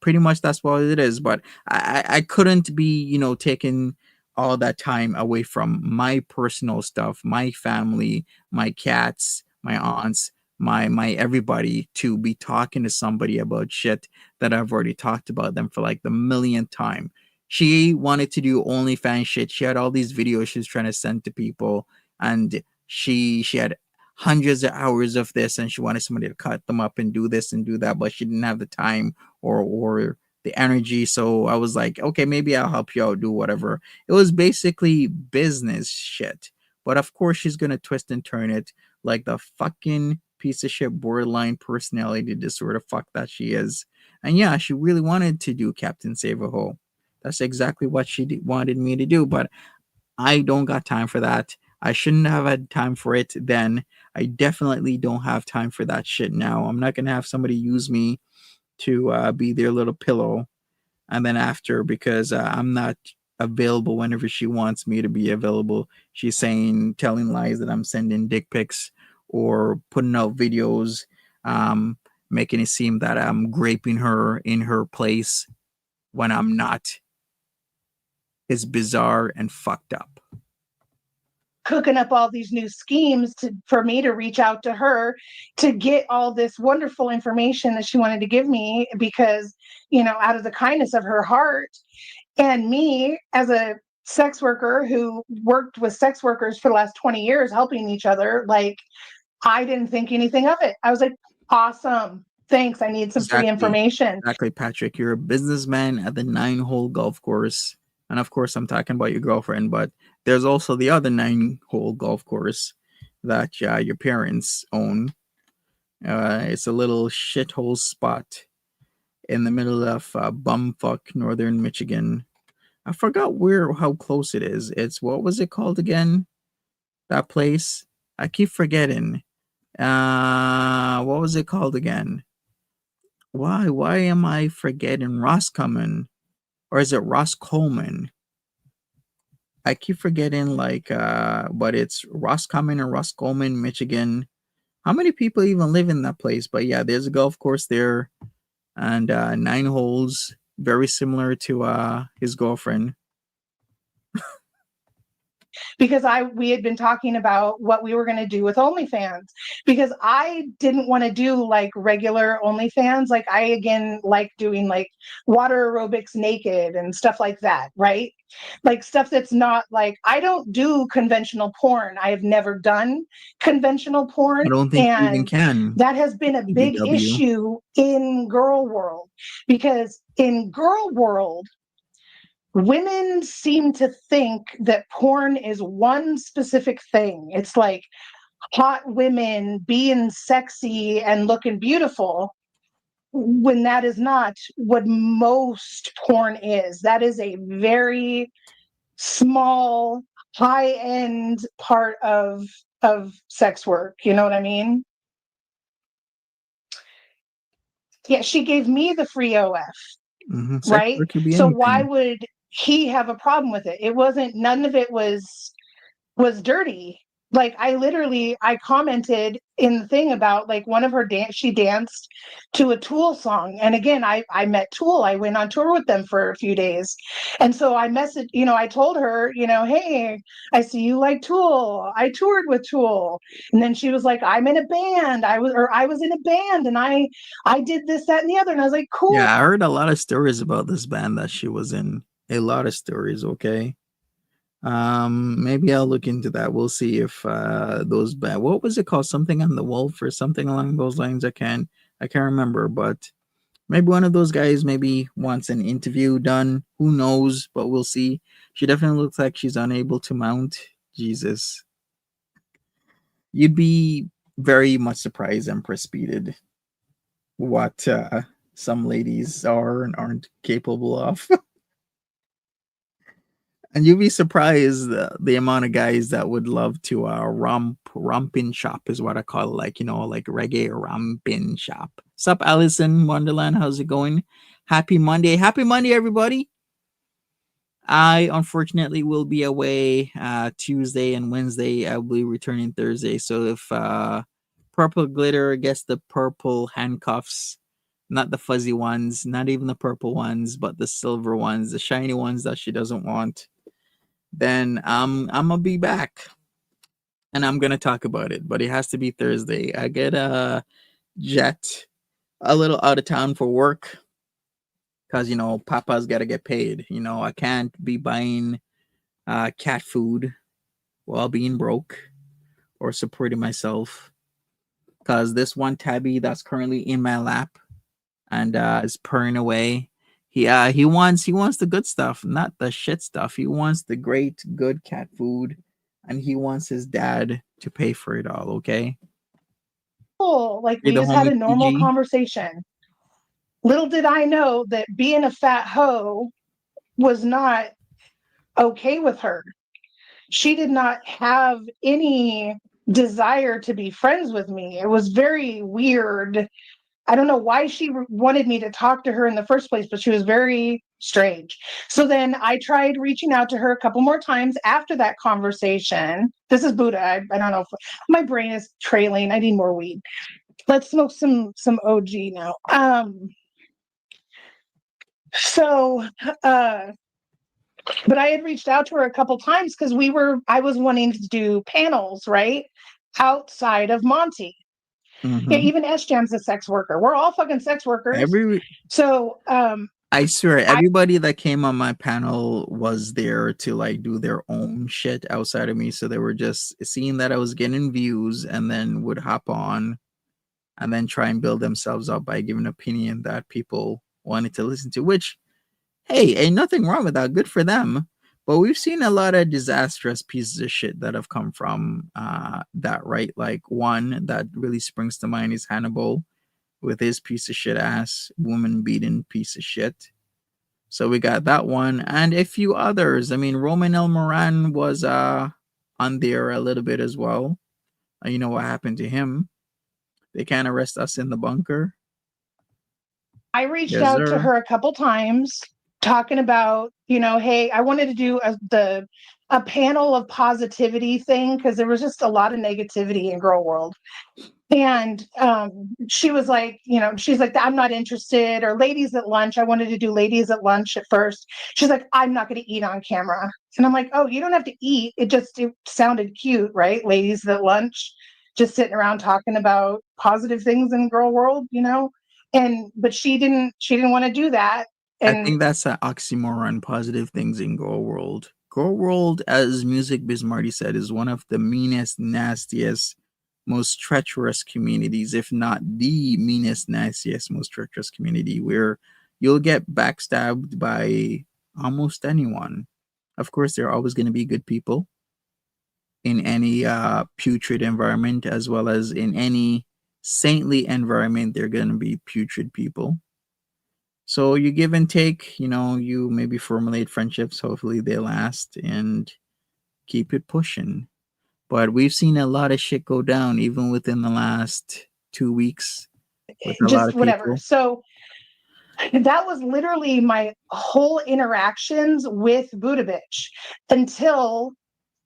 pretty much that's what it is. But I couldn't be taking all that time away from my personal stuff, my family, my cats, my aunts, my everybody, to be talking to somebody about shit that I've already talked about them for like the millionth time. She wanted to do OnlyFans shit. She had all these videos she was trying to send to people, and she had hundreds of hours of this, and she wanted somebody to cut them up and do this and do that, but she didn't have the time or the energy. So I was like, okay, maybe I'll help you out, do whatever. It was basically business shit. But of course, she's gonna twist and turn it like the fucking piece of shit borderline personality disorder fuck that she is. And yeah, she really wanted to do Captain Save a Hole. That's exactly what she wanted me to do, but I don't got time for that. I shouldn't have had time for it then. I definitely don't have time for that shit now. I'm not gonna have somebody use me to be their little pillow, and then after, because I'm not available whenever she wants me to be available, she's telling lies that I'm sending dick pics or putting out videos, um, making it seem that I'm graping her in her place when I'm not. Is bizarre and fucked up. Cooking up all these new schemes for me to reach out to her to get all this wonderful information that she wanted to give me, because out of the kindness of her heart. And me, as a sex worker who worked with sex workers for the last 20 years helping each other, like, I didn't think anything of it. I was like, awesome, thanks, I need some free Exactly. information. Exactly, Patrick. You're a businessman at the 9-hole golf course. And of course, I'm talking about your girlfriend, but there's also the other 9-hole golf course that your parents own. It's a little shithole spot in the middle of bumfuck northern Michigan. I forgot how close it is. It's, what was it called again? That place? I keep forgetting. What was it called again? Why am I forgetting? Roscommon, or is it Roscommon? I keep forgetting, like, but it's Roscommon or Roscommon, Michigan. How many people even live in that place? But yeah, there's a golf course there, and 9 holes, very similar to his girlfriend. Because we had been talking about what we were going to do with OnlyFans, because I didn't want to do like regular OnlyFans. Like I again like doing like water aerobics naked and stuff like that, right? Like stuff that's not like, I don't do conventional porn. I have never done conventional I porn, don't think you even and can. that has been a big BBW. issue in girl world, because in girl world women seem to think that porn is one specific thing. It's like hot women being sexy and looking beautiful, when that is not what most porn is. That is a very small, high end part of sex work. You know what I mean? Yeah, she gave me the free OF, Sex right? work could be So why anything. would he have a problem with it? It wasn't, none of it was dirty. Like I commented in the thing about like one of her dance, she danced to a Tool song. And again, I met Tool. I went on tour with them for a few days. And so I messaged, I told her, hey, I see you like Tool. I toured with Tool. And then she was like, I'm in a band. I was in a band, and I did this, that, and the other. And I was like, cool. Yeah, I heard a lot of stories about this band that she was in. A lot of stories, okay? Maybe I'll look into that. We'll see if those band, what was it called? Something on the Wolf or something along those lines. I can't remember, but maybe one of those guys maybe wants an interview done. Who knows? But we'll see. She definitely looks like she's unable to mount. Jesus. You'd be very much surprised and precipitated what some ladies are and aren't capable of. And you'd be surprised the amount of guys that would love to rompin shop is what I call it, like like reggae rompin shop. Sup, Allison Wonderland? How's it going? Happy Monday, everybody. I unfortunately will be away Tuesday and Wednesday. I will be returning Thursday. So if purple glitter gets the purple handcuffs, not the fuzzy ones, not even the purple ones, but the silver ones, the shiny ones that she doesn't want, then I'm gonna be back and I'm gonna talk about it. But it has to be Thursday. I get a jet a little out of town for work because Papa's got to get paid. I can't be buying cat food while being broke or supporting myself because this one tabby that's currently in my lap and is purring away. He wants the good stuff, not the shit stuff. He wants the great good cat food, and he wants his dad to pay for it all. Okay, Like you're we the just had homie a normal PG. conversation. Little did I know that being a fat hoe was not okay with her. She did not have any desire to be friends with me. It was very weird. I don't know why she wanted me to talk to her in the first place, but she was very strange. So then I tried reaching out to her a couple more times after that conversation. This is Buddha. I don't know if my brain is trailing. I need more weed. Let's smoke some OG now. So uh but I had reached out to her a couple times because I was wanting to do panels, right? Outside of Monty. Yeah, Hmm. even S Jam's a sex worker. We're all fucking sex workers. Every So I swear, I everybody that came on my panel was there to like do their own shit outside of me. So they were just seeing that I was getting views and then would hop on and then try and build themselves up by giving opinion that people wanted to listen to, which, hey, ain't nothing wrong with that. Good for them. But we've seen a lot of disastrous pieces of shit that have come from that, right? Like one that really springs to mind is Hannibal with his piece of shit ass woman beating piece of shit. So we got that one and a few others. I mean, Roman El Moran was on there a little bit as well. You know what happened to him? They can't arrest us in the bunker. reached Yes, out to sir. her a couple times talking about, hey, I wanted to do a panel of positivity thing because there was just a lot of negativity in girl world. And she was like, she's like, I'm not interested. Or ladies at lunch. I wanted to do ladies at lunch at first. She's like, I'm not going to eat on camera. And I'm like, oh, you don't have to eat. It sounded cute, right? Ladies at lunch, just sitting around talking about positive things in girl world, but she didn't want to do that. I And think that's an oxymoron, positive things in Girl World. Girl World, as Music Biz Marty said, is one of the meanest, nastiest, most treacherous communities, if not the meanest, nastiest, most treacherous community, where you'll get backstabbed by almost anyone. Of course, there are always going to be good people in any putrid environment, as well as in any saintly environment, there are going to be putrid people. So you give and take, you maybe formulate friendships, hopefully they last, and keep it pushing. But we've seen a lot of shit go down even within the last 2 weeks with a lot just of whatever. people. So that was literally my whole interactions with Budovich until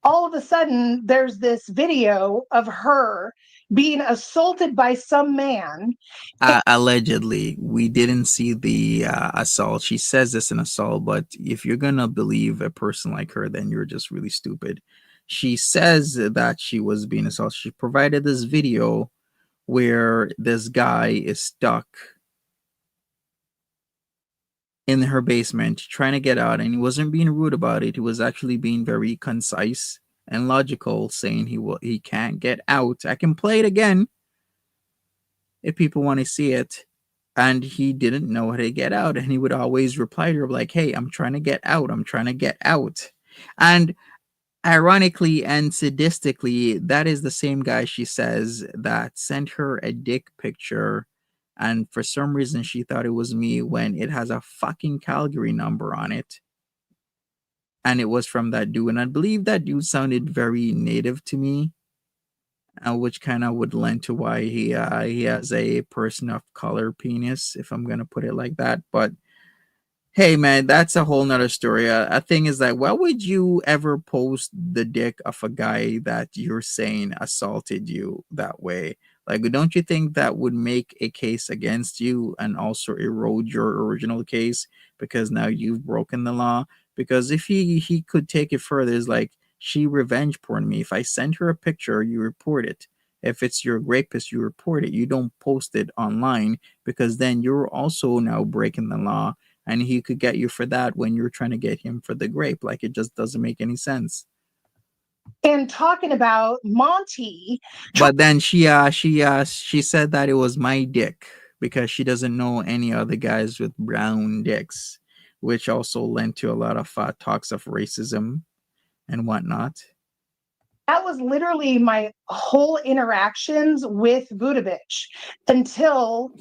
all of a sudden there's this video of her being assaulted by some man. Allegedly, we didn't see the assault. She says it's an assault, but if you're gonna believe a person like her, then you're just really stupid. She says that she was being assaulted. She provided this video where this guy is stuck in her basement trying to get out, and he wasn't being rude about it. He was actually being very concise and logical, saying he can't get out. I can play it again if people want to see it. And he didn't know how to get out, and he would always reply to her like, "Hey, I'm trying to get out. I'm trying to get out." And ironically and sadistically, that is the same guy, she says, that sent her a dick picture. And for some reason, she thought it was me when it has a fucking Calgary number on it. And it was from that dude. And I believe that dude sounded very native to me, which kind of would lend to why he has a person of color penis, if I'm going to put it like that. But hey man, that's a whole nother story. A thing is that why would you ever post the dick of a guy that you're saying assaulted you that way? Like, don't you think that would make a case against you and also erode your original case because now you've broken the law? Because if he could take it further, it's like she revenge porn me. If I send her a picture, you report it. If it's your rapist, you report it. You don't post it online because then you're also now breaking the law and he could get you for that when you're trying to get him for the grape. Like it just doesn't make any sense. And talking about Monty. But then she said that it was my dick because she doesn't know any other guys with brown dicks, which also lent to a lot of talks of racism and whatnot. That was literally my whole interactions with Budovich until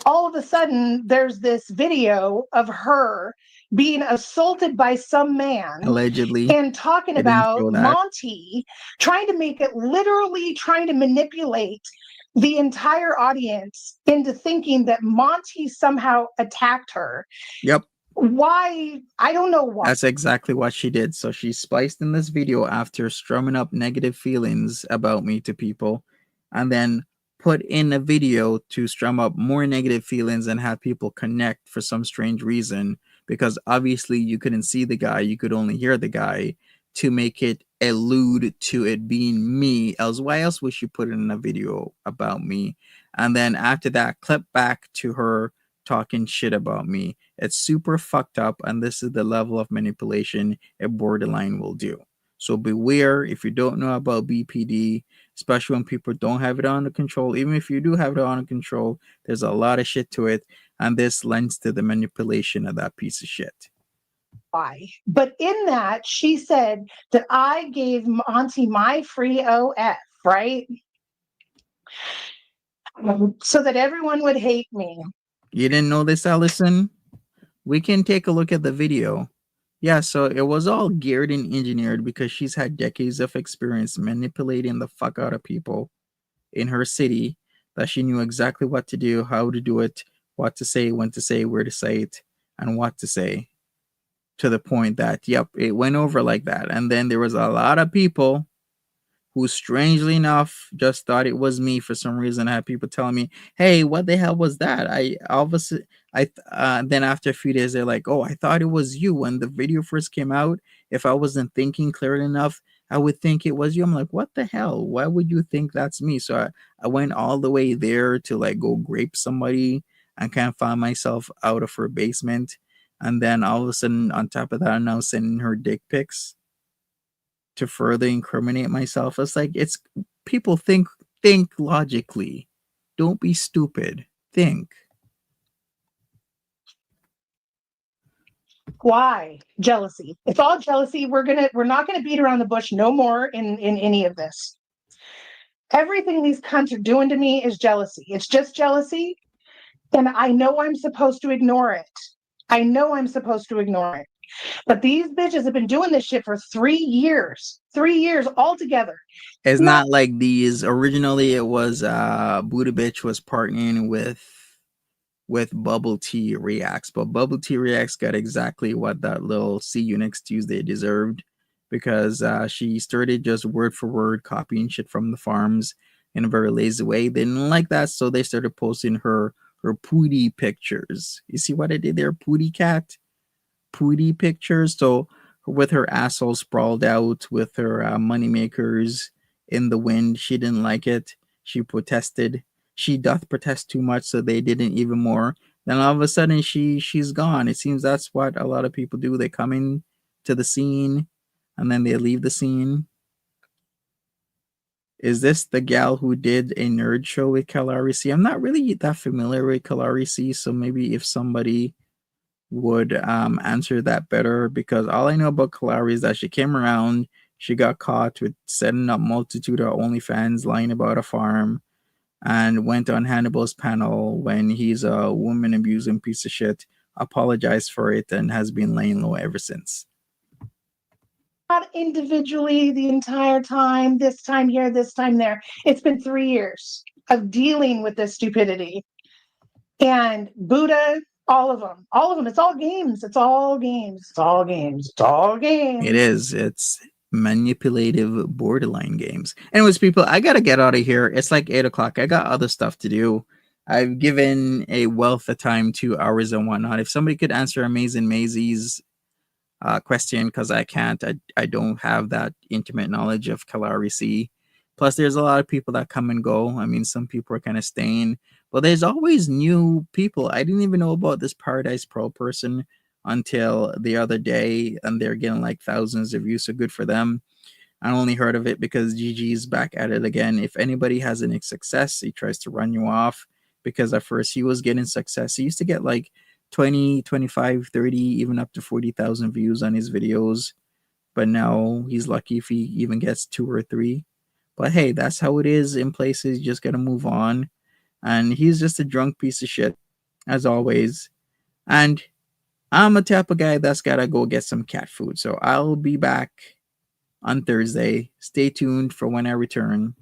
all of a sudden there's this video of her being assaulted by some man Allegedly, and talking they didn't about show that. Monty trying to make it literally trying to manipulate the entire audience into thinking that Monty somehow attacked her. Yep. Why? I don't know why. That's exactly what she did. So she spliced in this video after strumming up negative feelings about me to people, and then put in a video to strum up more negative feelings and have people connect for some strange reason. Because obviously you couldn't see the guy, you could only hear the guy to make it allude to it being me. Else, why else would she put it in a video about me? And then after that, clip back to her talking shit about me. It's super fucked up, and this is the level of manipulation a borderline will do. So beware if you don't know about BPD, especially when people don't have it under control. Even if you do have it under control, there's a lot of shit to it, and this lends to the manipulation of that piece of shit. Why. But in that, she said that I gave Monty my free OF, right? So that everyone would hate me. You didn't know this, Allison? We can take a look at the video. Yeah, so it was all geared and engineered because she's had decades of experience manipulating the fuck out of people in her city, that she knew exactly what to do, how to do it, what to say, when to say, where to say it, and what to say. To the point that, yep, it went over like that. And then there was a lot of people who strangely enough just thought it was me for some reason. I had people telling me, "Hey, what the hell was that?" I obviously then after a few days they're like, "Oh, I thought it was you when the video first came out. If I wasn't thinking clearly enough, I would think it was you." I'm like, "What the hell? Why would you think that's me?" So I went all the way there to like go grape somebody and kind of find myself out of her basement. And then all of a sudden, on top of that, I'm now sending her dick pics to further incriminate myself. It's like it's people think logically. Don't be stupid. Think. Why? Jealousy. It's all jealousy. We're not gonna beat around the bush no more in any of this. Everything these cunts are doing to me is jealousy. It's just jealousy. And I know I'm supposed to ignore it. I know I'm supposed to ignore it. But these bitches have been doing this shit for 3 years. 3 years altogether. It's Not not like these. Originally, it was Buddha Bitch was partnering with Bubble Tea Reacts, but Bubble Tea Reacts got exactly what that little "See You Next Tuesday" deserved because she started just word for word copying shit from the farms in a very lazy way. They didn't like that, so they started posting her pooty pictures. You see what I did there, pooty cat? Pooty pictures. So with her asshole sprawled out, with her money makers in the wind, she didn't like it. She protested. She doth protest too much, so they didn't even more. Then all of a sudden, she's gone. It seems that's what a lot of people do. They come in to the scene, and then they leave the scene. Is this the gal who did a nerd show with Kalari C? I'm not really that familiar with Kalari C, so maybe if somebody would answer that better, because all I know about Kalari is that she came around, she got caught with setting up multitude of OnlyFans, lying about a farm, and went on Hannibal's panel when he's a woman abusing piece of shit, apologized for it, and has been laying low ever since. not individually the entire time, this time here, this time there. It's been 3 years of dealing with this stupidity. And Buddha, all of them, all of them. It's all games. It's all games. It's all games. It's all It games. is. It's manipulative borderline games. Anyways, people, I gotta get out of here. It's like 8 o'clock. I got other stuff to do. I've given a wealth of time, 2 hours and whatnot. If somebody could answer Amazing Maisie's question, because I can't. I don't have that intimate knowledge of Kalari C. Plus, there's a lot of people that come and go. I mean, some people are kind of staying, but there's always new people. I didn't even know about this Paradise Pro person until the other day, and they're getting like thousands of views. So good for them. I only heard of it because GG's back at it again. If anybody has any success, he tries to run you off because at first he was getting success. He used to get like 20, 25, 30, even up to 40,000 views on his videos. But now he's lucky if he even gets two or three. But hey, that's how it is in places. You just got to move on. And he's just a drunk piece of shit, as always. And I'm a type of guy that's got to go get some cat food. So I'll be back on Thursday. Stay tuned for when I return.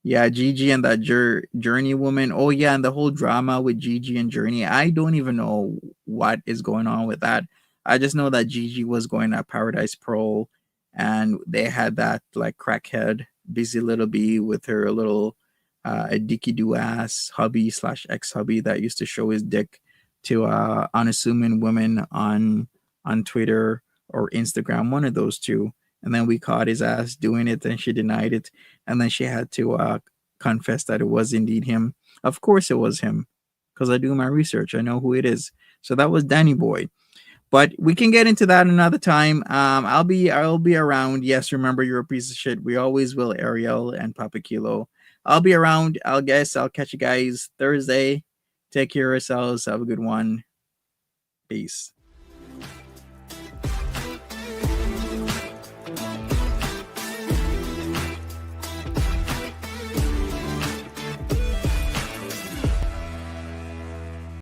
Yeah, Gigi and that Journey woman. Oh yeah, and the whole drama with Gigi and Journey. I don't even know what is going on with that. I just know that Gigi was going at Paradise Pro, and they had that like crackhead busy little bee with her little dicky do ass hubby slash ex hubby that used to show his dick to unassuming women on Twitter or Instagram, one of those two. And then we caught his ass doing it, and she denied it, and then she had to confess that it was indeed him. Of course, it was him, because I do my research. I know who it is. So that was Danny Boy. But we can get into that another time. I'll be around. Yes, remember, you're a piece of shit. We always will, Ariel and Papa Kilo. I'll be around. I'll catch you guys Thursday. Take care of yourselves. Have a good one. Peace.